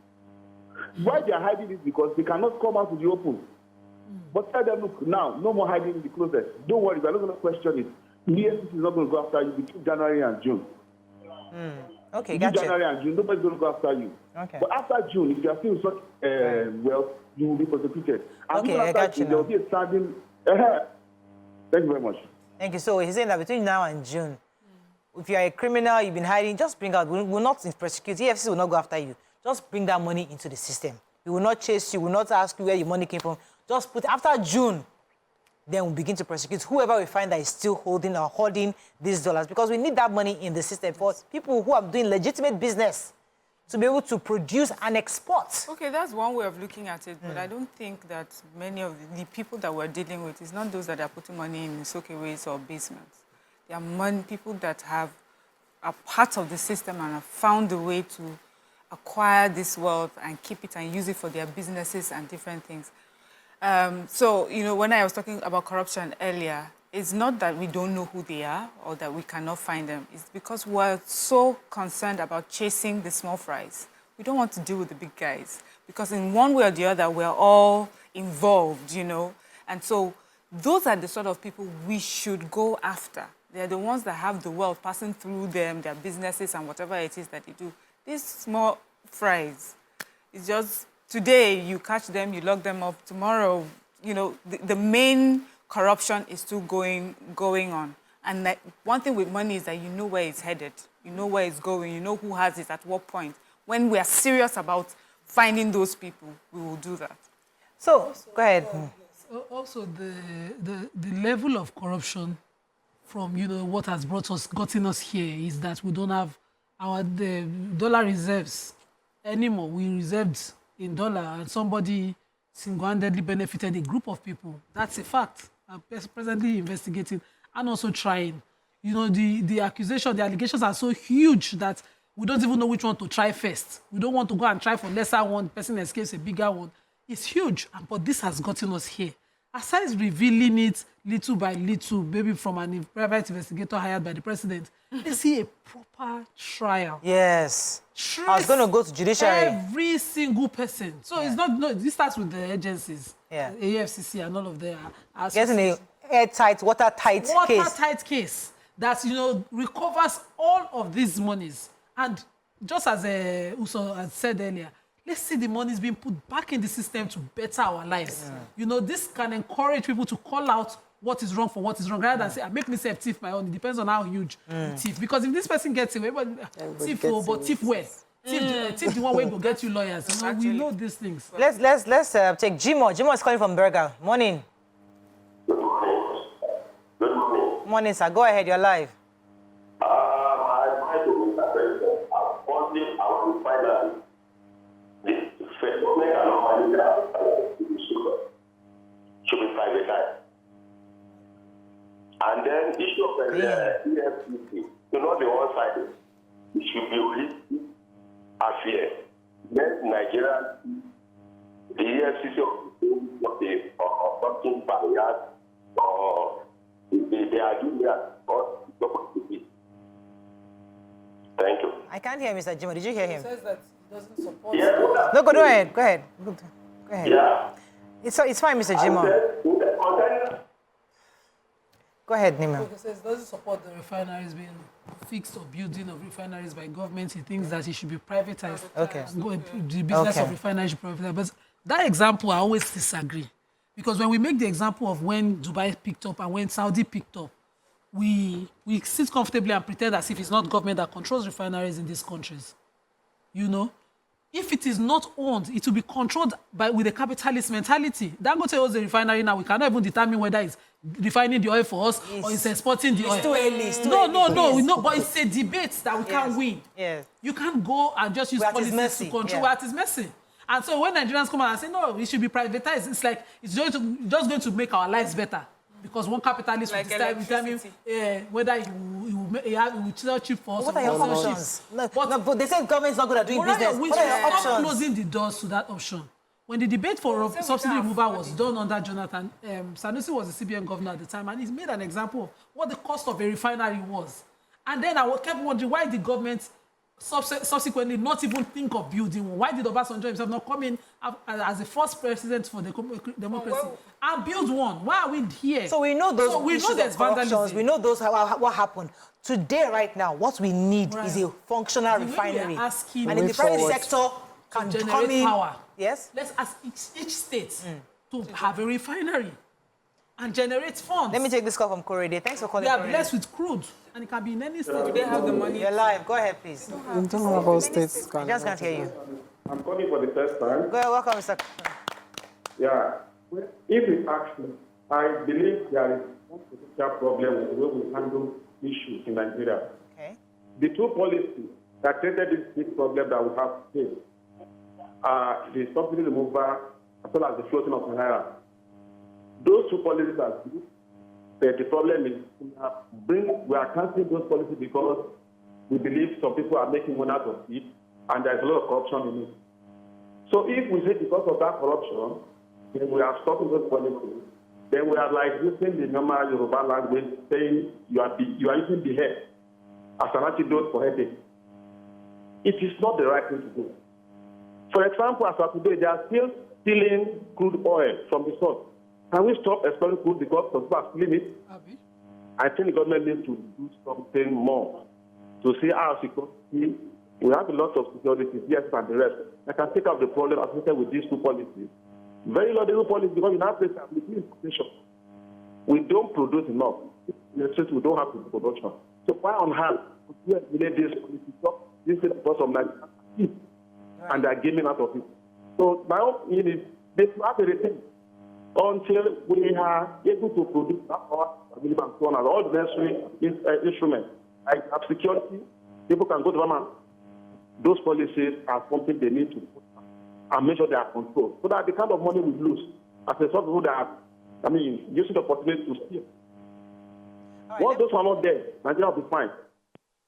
Why they are hiding it? Because they cannot come out to the open. But tell them, look, now, no more hiding in the closet. Don't worry, we're not going to question it. The EFCC is not going to go after you between January and June. Okay, between gotcha. January and June, nobody's going to go after you. Okay. But after June, if you are still in such wealth, you will be prosecuted. And Okay, I got you June, there will be a standing... Thank you very much. Thank you. So he's saying that between now and June, if you are a criminal, you've been hiding, just bring out. We will not prosecute. EFCC will not go after you. Just bring that money into the system. We will not chase you. We will not ask you where your money came from. Just put after June, then we'll begin to prosecute whoever we find that is still holding or hoarding these dollars, because we need that money in the system for people who are doing legitimate business to be able to produce and export. Okay, that's one way of looking at it, but I don't think that many of the people that we're dealing with is not those that are putting money in soakaways or basements. They are people that are part of the system and have found a way to acquire this wealth and keep it and use it for their businesses and different things. So, when I was talking about corruption earlier, it's not that we don't know who they are or that we cannot find them. It's because we're so concerned about chasing the small fries. We don't want to deal with the big guys because in one way or the other, we're all involved, And so those are the sort of people we should go after. They're the ones that have the wealth passing through them, their businesses and whatever it is that they do. These small phrase. It's just today you catch them, you lock them up. Tomorrow, you know, the main corruption is still going on. And that one thing with money is that you know where it's headed. You know where it's going. You know who has it at what point. When we are serious about finding those people, we will do that. So, go ahead. Also, the level of corruption from, you know, what has gotten us here is that we don't have the dollar reserves anymore. We reserved in dollar, and somebody single-handedly benefited a group of people. That's a fact. I'm presently investigating and also trying. You know, the accusation, the allegations are so huge that we don't even know which one to try first. We don't want to go and try for lesser one, person escapes a bigger one. It's huge, but this has gotten us here. Aside revealing it little by little, maybe from a private investigator hired by the president, let's see a proper trial. Yes. I was going to go to judiciary. Every single person. So it's not, this starts with the agencies, AFCC and all of them. Getting a airtight, watertight case. Watertight case that, you know, recovers all of these monies. And just as Uso had said earlier, let's see the monies being put back in the system to better our lives. Yeah. You know, this can encourage people to call out what is wrong for what is wrong, rather than say, I make myself thief my own. It depends on how huge the thief. Because if this person gets away, thief where? Thief the one way go get you lawyers. You know, we know these things. Let's take Jimo. Jimo is calling from Berger. Morning. Good morning. Good morning. Morning, sir. Go ahead. You're live. I to Mr. President, I'm funding our refinery. The federal government should be privatized. And then issue of the EFCC, you know, the one-sided, it should be really affair. Let Nigeria, the EFCC or something barriers, or they are doing that, or supposed to be. Thank you. I can't hear Mr. Jimo. Did you hear him? He says that he doesn't support. Yeah. No, go ahead. Go ahead. Go ahead. Yeah. It's fine, Mr. Jimo. Go ahead, Nima. He says he doesn't support the refineries being fixed or building of refineries by government. He thinks that it should be privatized. Okay. The business of refineries should be privatized. But that example, I always disagree. Because when we make the example of when Dubai picked up and when Saudi picked up, we sit comfortably and pretend as if it's not government that controls refineries in these countries. You know? If it is not owned, it will be controlled with a capitalist mentality. Dangote owns the refinery now. We cannot even determine whether it's refining the oil for us or it's exporting the oil. It's too early. No, but it's a debate that we can't win. Yes. You can't go and just use politics to control what is messy. And so when Nigerians come out and say, no, it should be privatized, it's like it's just going to make our lives better. Because one capitalist will determine whether he will sell cheap for us. What are your options? But they say government's not good at doing business. What are your options? Closing the doors to that option. When the debate for subsidy removal was done under Jonathan, Sanusi was the CBN governor at the time, and he made an example of what the cost of a refinery was. And then I kept wondering why the government subsequently not even think of building one. Why did Obasanjo himself not come in as the first president for the democracy and build one? Why are we here? So we know those there's vandalism. We know those what happened. Today, right now, what we need is a functional refinery. And if the private sector can come in, power. Yes? Let's ask each state to have a refinery and generate funds. Let me take this call from Korede. Thanks for calling. We are blessed with crude, and it can be in any state. Do they have the money? You're live. Go ahead, please. You don't know about states. I just can't hear you. I'm calling for the first time. Go ahead. Welcome, Mr. Yeah. If it's action, I believe there is one potential problem with the way we handle issues in Nigeria. Okay. The two policies that created this big problem that we have today are the subsidy removal as well as the floating of Naira. Those two policies are good, but the problem is we are canceling those policies because we believe some people are making money out of it and there's a lot of corruption in it. So if we say because of that corruption, then we are stopping those policies, then we are like using the normal Yoruba language saying you are using the head as an antidote for headache. It is not the right thing to do. For example, as of today, they are still stealing crude oil from the source. Can we stop exploring crude because some people are stealing it? I think the government needs to do something more to see how security We have a lot of security, yes, and the rest. I can take out the problem associated with these two policies. Very laudable policy because in our place, we do importation. We don't produce enough. We don't have the production. So why on earth would we relate this policy? This is because of Nigeria, and they are gaining out of it. So my opinion is they have a return until we are able to produce all the necessary instruments. Like security, people can go to government. Those policies are something they need to put and make sure they are controlled. So that the kind of money we lose as a result of people that using the opportunity to steal. Right, once those are not there, Nigeria will be fine.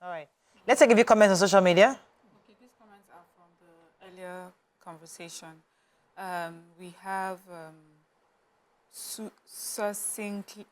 All right. Let's take a few comments on social media. Okay, these comments are from the earlier conversation. We have succinctly,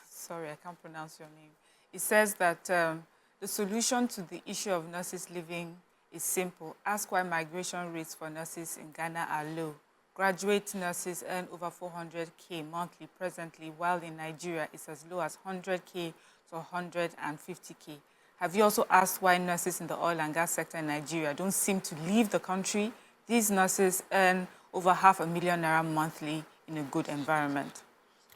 sorry, I can't pronounce your name. It says that the solution to the issue of nurses leaving is simple. Ask why migration rates for nurses in Ghana are low. Graduate nurses earn over 400K monthly presently, while in Nigeria it's as low as 100K to 150K. Have you also asked why nurses in the oil and gas sector in Nigeria don't seem to leave the country? These nurses earn over $500,000 monthly in a good environment.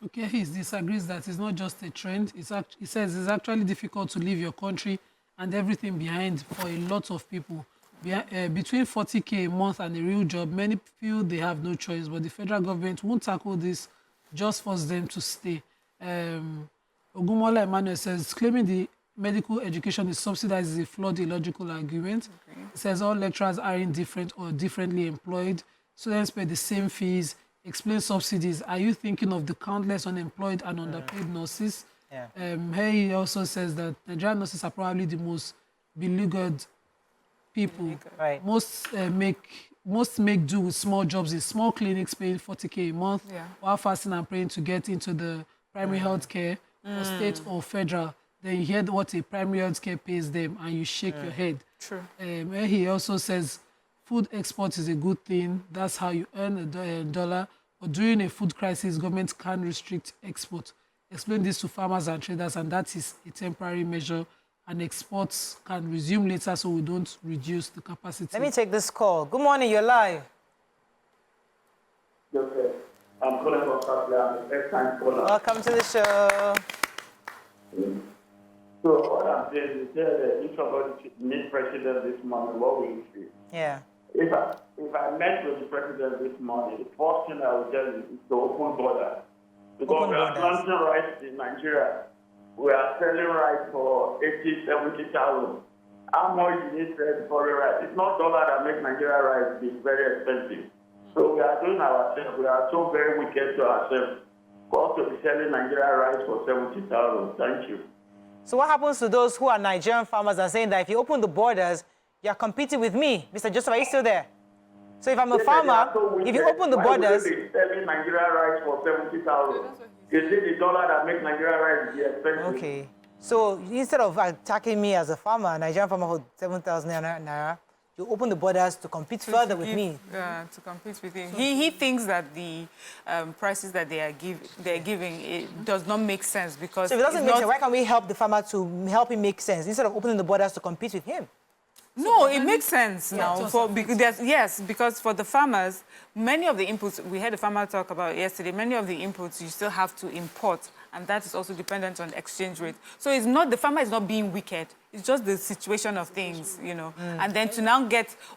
Okay, he disagrees that it's not just a trend. He says it's actually difficult to leave your country and everything behind for a lot of people. Between 40K a month and a real job, many feel they have no choice, but the federal government won't tackle this, just force them to stay. Ogumola Emmanuel says, claiming the medical education is subsidized is a flawed, illogical argument. Okay. It says all lecturers are indifferent or differently employed. Students pay the same fees. Explain subsidies. Are you thinking of the countless unemployed and underpaid nurses? Yeah. He also says that Nigerian nurses are probably the most beleaguered people. Right. Most make do with small jobs in small clinics paying 40K a month, while fasting and praying to get into the primary health care or state or federal. Then you hear what a primary health care pays them and you shake your head. True. He also says food export is a good thing. That's how you earn a dollar. But during a food crisis, government can restrict export. Explain this to farmers and traders, and that is a temporary measure, and exports can resume later so we don't reduce the capacity. Let me take this call. Good morning, you're live. Okay. I'm calling from South. I'm the first time caller. Welcome to the show. So what I'm saying is that if somebody meet president this morning, what will you see? Yeah. If I met with the president this morning, the first thing I will tell you is to open borders. Because we are planting rice in Nigeria. We are selling rice for 80,000, 70,000. How much you need for the rice? It's not dollar that makes Nigeria rice be very expensive. So we are doing ourselves. We are so very wicked to ourselves. We ought to be selling Nigeria rice for 70,000. Thank you. So what happens to those who are Nigerian farmers and saying that if you open the borders, you're competing with me? Mr. Joseph, are you still there? So if I'm a farmer, if you open the borders... Why selling Nigeria rice for 70,000? Is it the dollar that makes Nigeria rice be expensive? Okay. So instead of attacking me as a farmer, a Nigerian farmer for 7,000 naira, you open the borders to compete further with me. To compete with him. He thinks that the prices that they're giving it does not make sense because... So if it doesn't make sense, why can't we help the farmer to help him make sense instead of opening the borders to compete with him? No, it makes sense now. Because for the farmers, many of the inputs, we had a farmer talk about yesterday, many of the inputs you still have to import, and that is also dependent on exchange rate. So it's not, the farmer is not being wicked. It's just the situation of things, you know. And then to now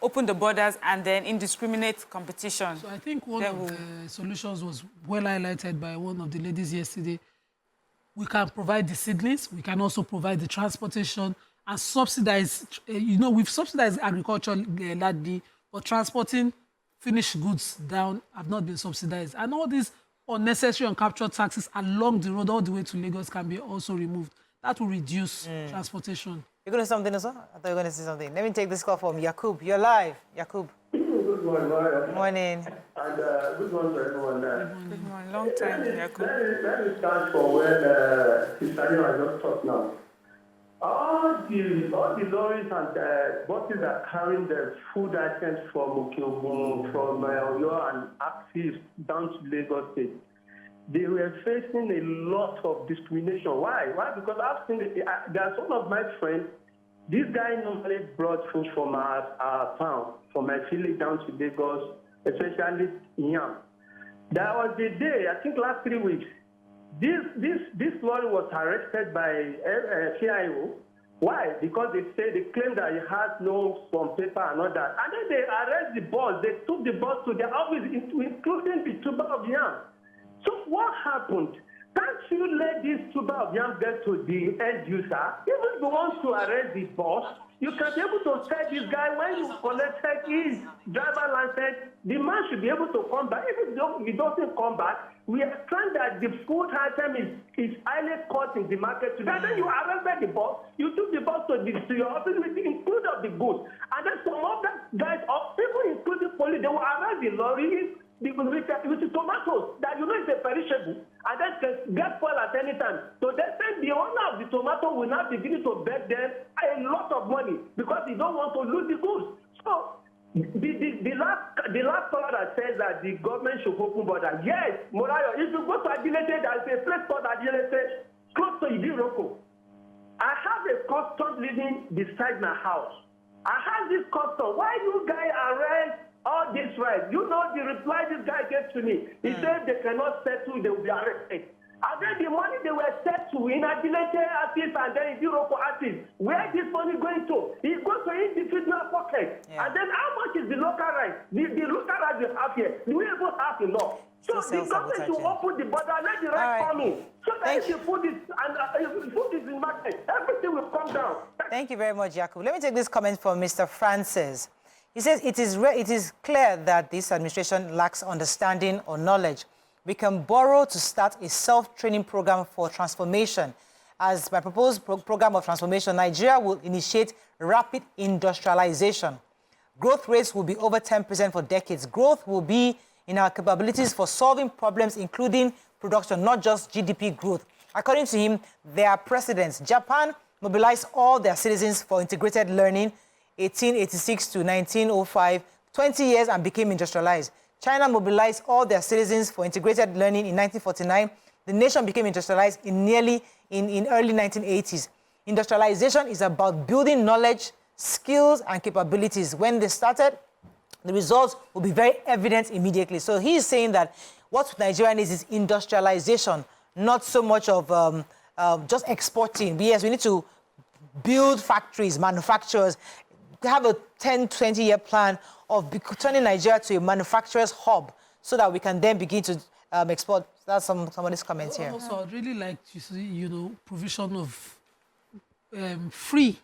open the borders and then indiscriminate competition. So I think one of the solutions was well highlighted by one of the ladies yesterday. We can provide the seedlings, we can also provide the transportation, and subsidize, we've subsidized agriculture largely, but transporting finished goods down have not been subsidized. And all these unnecessary uncaptured taxes along the road all the way to Lagos can be also removed. That will reduce transportation. You're going to say something, sir? I thought you were going to say something. Let me take this call from Yakub. You're live, Yakub. Good morning. Morning. And good morning to everyone there. Good morning. Long time, Yakub. Let me start from where Sister Nima just talked now. All the lorries and buses are carrying the food items from Okiogun, from Oyo and Axis down to Lagos State. They were facing a lot of discrimination. Why? Why? Because I've seen there's one of my friends This guy normally brought food from our town, from my village down to Lagos, especially yam. There was a day, I think last 3 weeks, this lorry was arrested by CIO. Why? Because they claim that he has some paper and all that. And then they arrest the boss. They took the boss to their office, including the tuber of yam. So what happened? Can't you let this tuber of yam get to the end user? Even if you want to arrest the boss, you can be able to tell this guy when you collected his driver license, the man should be able to come back. If he doesn't come back, we are trying that the food item is highly caught in the market today. Then you arrested the boss, you took the boss to your office with the include of the goods. And then some of that guys, people including police, they will arrest the lorry with the tomatoes that you know is a perishable and that can get spoiled at any time. So they say the owner of the tomato will now begin to beg them a lot of money because they don't want to lose the goods. So the last caller that says that the government should open border. Yes, Morayo, if you go to Adilete, there is a place called Adilete, close to Idiroko. I have a custom living beside my house. I have this custom. Why you guys arrest all this right? You know the reply this guy gave to me. He said they cannot settle, they will be arrested. And then the money they were set to in Adilete artists and then in Europe artists, where this money going to? It goes to individual pocket. And then how much is the local right? The local right you have here, do we even have enough? So the government should open the border, let the right come in. So that if you put this in the market, everything will come down. Thank you very much, Jacob. Let me take this comment from Mr. Francis. He says, it is clear that this administration lacks understanding or knowledge. We can borrow to start a self-training program for transformation. As my proposed program of transformation, Nigeria will initiate rapid industrialization. Growth rates will be over 10% for decades. Growth will be in our capabilities for solving problems, including production, not just GDP growth. According to him, there are precedents. Japan mobilized all their citizens for integrated learning, 1886 to 1905, 20 years and became industrialized. China mobilized all their citizens for integrated learning in 1949. The nation became industrialized in early 1980s. Industrialization is about building knowledge, skills, and capabilities. When they started, the results will be very evident immediately. So he is saying that what Nigeria needs is industrialization, not so much of just exporting. But yes, we need to build factories, manufacturers, have a 10, 20-year plan of turning Nigeria to a manufacturer's hub so that we can then begin to export. That's somebody's comments here. Also, I'd really like to see, provision of free,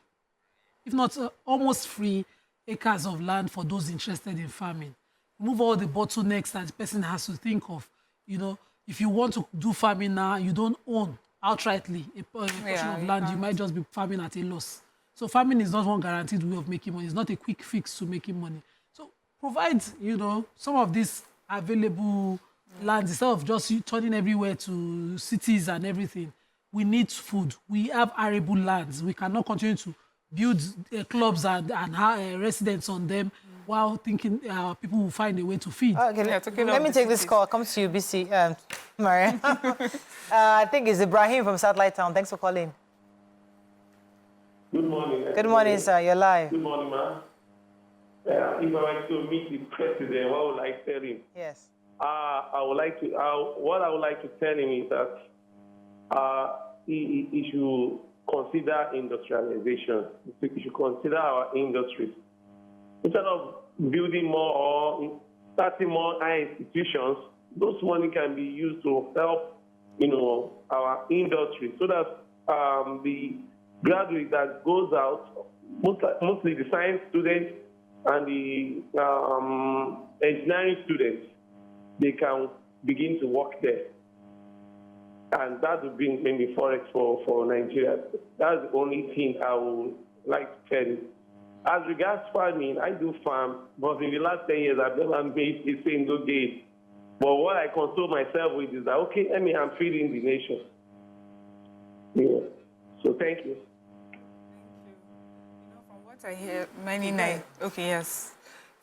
if not almost free, acres of land for those interested in farming. Remove all the bottlenecks that the person has to think of. If you want to do farming now, you don't own outrightly a portion of land. You might just be farming at a loss. So farming is not one guaranteed way of making money. It's not a quick fix to making money. So provide, some of these available lands instead of just turning everywhere to cities and everything. We need food. We have arable lands. We cannot continue to build clubs and residents on them while thinking people will find a way to feed. Okay, let me take this call. Comes to you, BC, Maria. I think it's Ibrahim from Satellite Town. Thanks for calling. Good morning. Good morning, sir. You're live. Good morning, ma'am. If I were to meet the president, what would I tell him? Yes. What I would like to tell him is that he should consider industrialization. He should consider our industries. Instead of building more or starting more high institutions, those money can be used to help, our industry so that the graduate that goes out, mostly the science students and the engineering students, they can begin to work there. And that would bring maybe forex for Nigeria. That's the only thing I would like to tell you. As regards farming, I do farm, but in the last 10 years, I've never made a single gain. But what I console myself with is that, okay, I'm feeding the nation. Yeah. So thank you. From what I hear, okay, yes.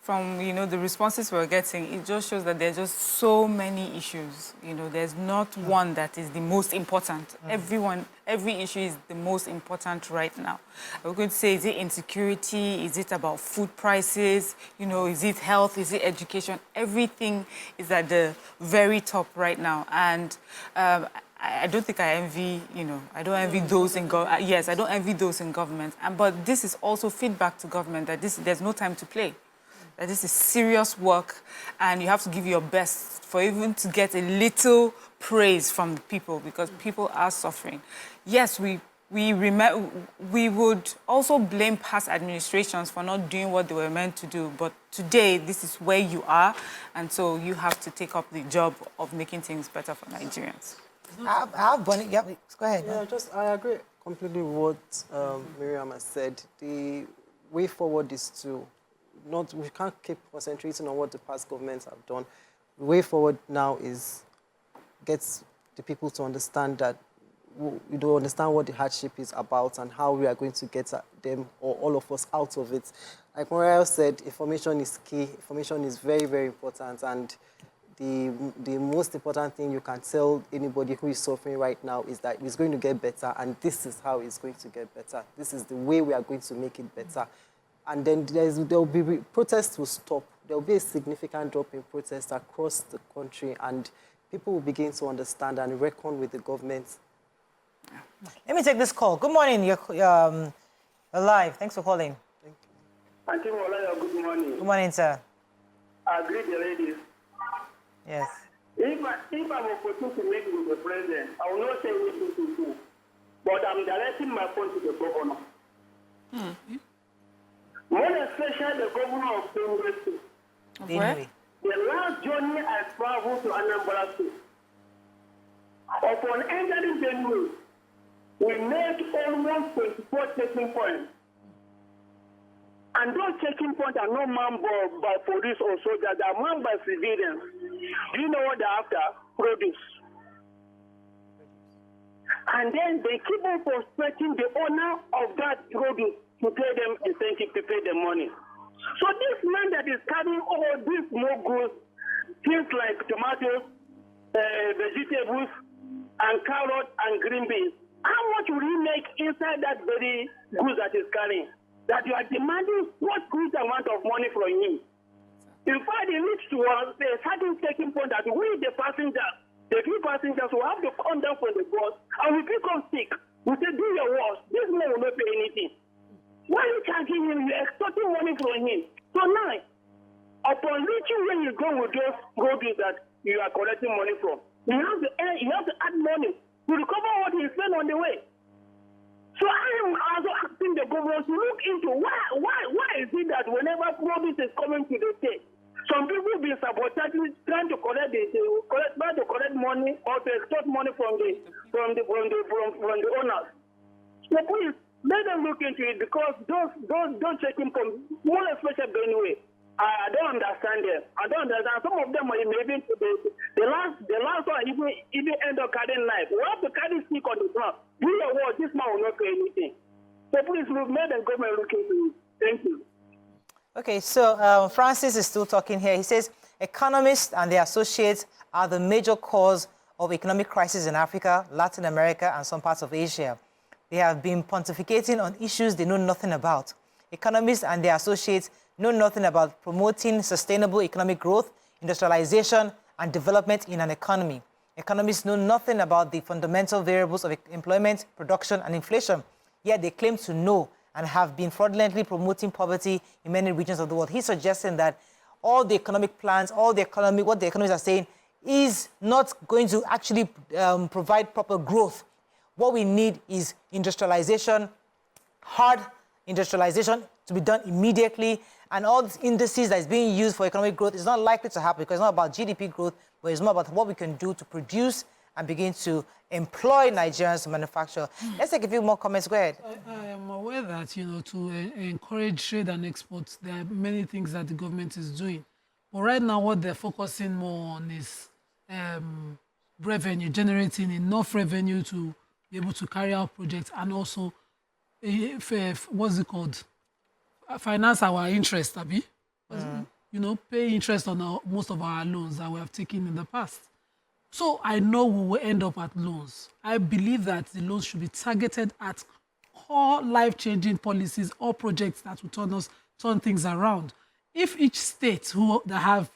from, you know, the responses we're getting, it just shows that there's just so many issues. You know, there's not one that is the most important. Every issue is the most important right now. We're going to say, is it insecurity? Is it about food prices? You know, is it health? Is it education? Everything is at the very top right now. And I don't think I envy, you know, I don't envy those in government. Yes, I don't envy those in government. But this is also feedback to government that there's no time to play. That this is serious work, and you have to give your best for even to get a little praise from people, because people are suffering. Yes, we would also blame past administrations for not doing what they were meant to do, but today this is where you are, and so you have to take up the job of making things better for Nigerians. Go ahead. Yeah, I agree completely with what Miriam has said. The way forward is to we can't keep concentrating on what the past governments have done. The way forward now is get the people to understand that we don't understand what the hardship is about and how we are going to get them or all of us out of it. Like Mariah said, information is key. Information is very, very important, and the most important thing you can tell anybody who is suffering right now is that it's going to get better, and this is how it's going to get better. This is the way we are going to make it better. And then there'll be protests will stop. There'll be a significant drop in protests across the country, and people will begin to understand and reckon with the government. Let me take this call. Good morning. You're live. Thanks for calling. Auntie Molaya, good morning. Good morning, sir. I greet the ladies. Yes. If I'm opportune to meet with the president, I will not say anything to do, but I'm directing my phone to the governor. More especially the governor of Benue State. Benue. The last journey I traveled to Anambra State. Upon entering Benue, we made almost 24 checking points. And those checking points are not manned by police or soldiers, they are manned by civilians. Do you know what they're after? Produce. And then they keep on frustrating the owner of that produce to pay them incentive, to pay them money. So this man that is carrying all these more goods, things like tomatoes, vegetables, and carrots and green beans, how much will he make inside that very goods that is carrying? That you are demanding what huge amount of money from him. In fact, it leads to a certain taking point that we, the passengers, the few passengers will have to come down from the bus, and we become sick. We say, do your worst. This man will not pay anything. Why are you charging him? You're extorting money from him. So now, upon reaching where you go with those roads that you are collecting money from, you have to add money to recover what he spent on the way. So I am also asking the government to look into why is it that whenever produce is coming to the state, some people be sabotaging, trying to collect money or to extort money from the owners. So please let them look into it, because those checking points, more especially Benue, I don't understand them. I don't understand. Some of them are maybe the last one even end up carrying knife. We have to carry stick on the ground. Do your work, this man will not pay anything. So please let the government look into it. Thank you. Okay, so Francis is still talking here. He says economists and their associates are the major cause of economic crisis in Africa, Latin America, and some parts of Asia. They have been pontificating on issues they know nothing about. Economists and their associates know nothing about promoting sustainable economic growth, industrialization, and development in an economy. Economists know nothing about the fundamental variables of employment, production, and inflation, yet they claim to know and have been fraudulently promoting poverty in many regions of the world. He's suggesting that all the economic plans, what the economists are saying, is not going to actually provide proper growth. What we need is industrialization, hard industrialization to be done immediately, and all these indices that is being used for economic growth is not likely to happen, because it's not about GDP growth, but it's more about what we can do to produce and begin to employ Nigerians to manufacture. Let's take a few more comments. Go ahead. I am aware that, to encourage trade and exports, there are many things that the government is doing. But right now, what they're focusing more on is revenue, generating enough revenue to be able to carry out projects, and also, what's it called? Finance our interest, Abi. pay interest on most of our loans that we have taken in the past. So I know we will end up at loans. I believe that the loans should be targeted at core life-changing policies or projects that will turn things around. If each state that have,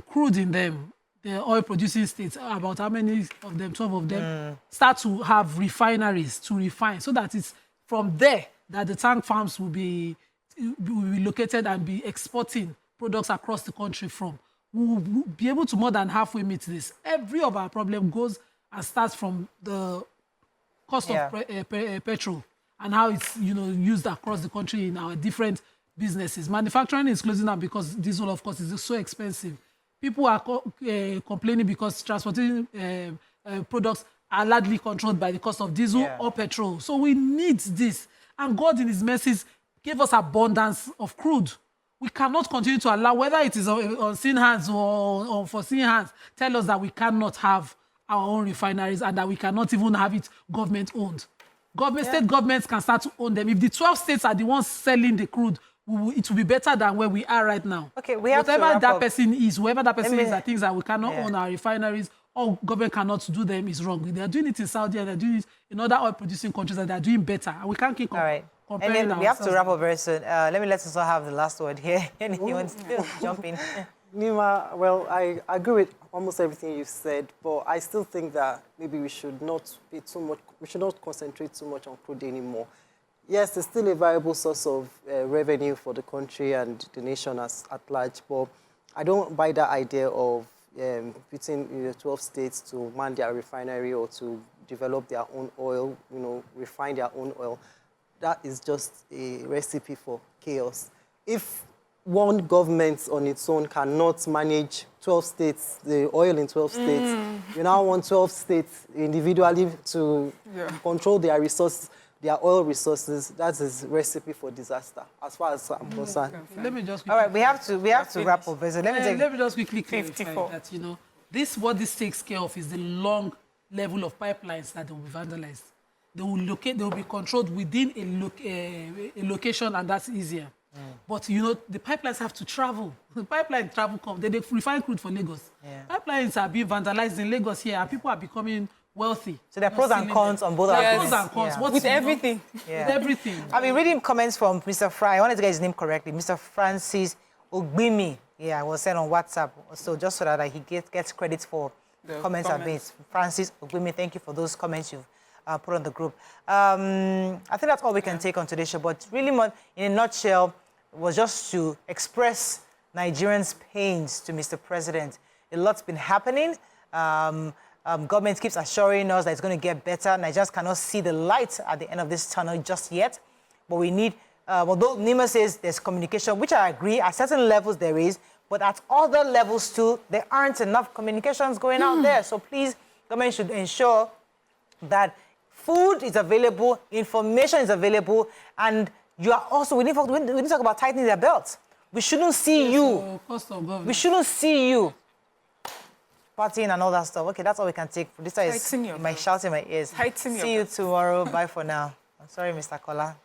crude in them, the oil-producing states, about how many of them, 12 of them, start to have refineries to refine, so that it's from there that the tank farms will be located and be exporting products across the country from. We will be able to more than halfway meet this. Every of our problem goes and starts from the cost of petrol and how it's used across the country in our different businesses. Manufacturing is closing down because diesel, of course, is so expensive. People are complaining because transporting products are largely controlled by the cost of diesel or petrol. So we need this. And God in his mercies gave us abundance of crude. We cannot continue to allow, whether it is on unseen hands or unforeseen hands, tell us that we cannot have our own refineries and that we cannot even have it government-owned. State governments can start to own them. If the 12 states are the ones selling the crude, it will be better than where we are right now. Okay, we have whoever that person is that thinks that we cannot own our refineries or government cannot do them is wrong. They are doing it in Saudi and they're doing it in other oil-producing countries and they're doing better. And we can't keep comparing and then we have to wrap up very soon. Let us have the last word here. Anyone still jump in? Nima, well, I agree with almost everything you've said, but I still think that maybe we should not concentrate too much on crude anymore. Yes, it's still a viable source of revenue for the country and the nation at large, but I don't buy that idea of putting 12 states to man their refinery or to develop their own oil, refine their own oil. That is just a recipe for chaos. If one government on its own cannot manage 12 states, the oil in 12 states, you now want 12 states individually to control their resources, their oil resources. That is a recipe for disaster, as far as I'm concerned. Let me just all right, we have to wrap up. Let me just quickly clarify that, what this takes care of is the long level of pipelines that will be vandalized. They will be controlled within a location, and that's easier. But, the pipelines have to travel. The pipeline they refine crude for Lagos. Pipelines are being vandalized in Lagos here, and people are becoming wealthy. So there are pros and cons on both sides. Pros and cons. With everything. With everything. I've been reading comments from Mr. Fry. I wanted to get his name correctly. Mr. Francis Ogbimi. Yeah, I was sent on WhatsApp. So just so that he gets credit for the comments I've made. Francis Ogbimi, thank you for those comments you've put on the group. I think that's all we can take on today's show. But really, in a nutshell, was just to express Nigerians' pains to Mr. President. A lot's been happening. Government keeps assuring us that it's going to get better. Nigerians cannot see the light at the end of this tunnel just yet. But we need, although Nima says there's communication, which I agree, at certain levels there is, but at other levels too, there aren't enough communications going out there. So please, government should ensure that food is available, information is available, and you are also, we need to talk about tightening their belts. We shouldn't see you. We shouldn't see you partying and all that stuff. Okay, that's all we can take. This is my shout in my ears. See you tomorrow. Bye for now. I'm sorry, Mr. Kola.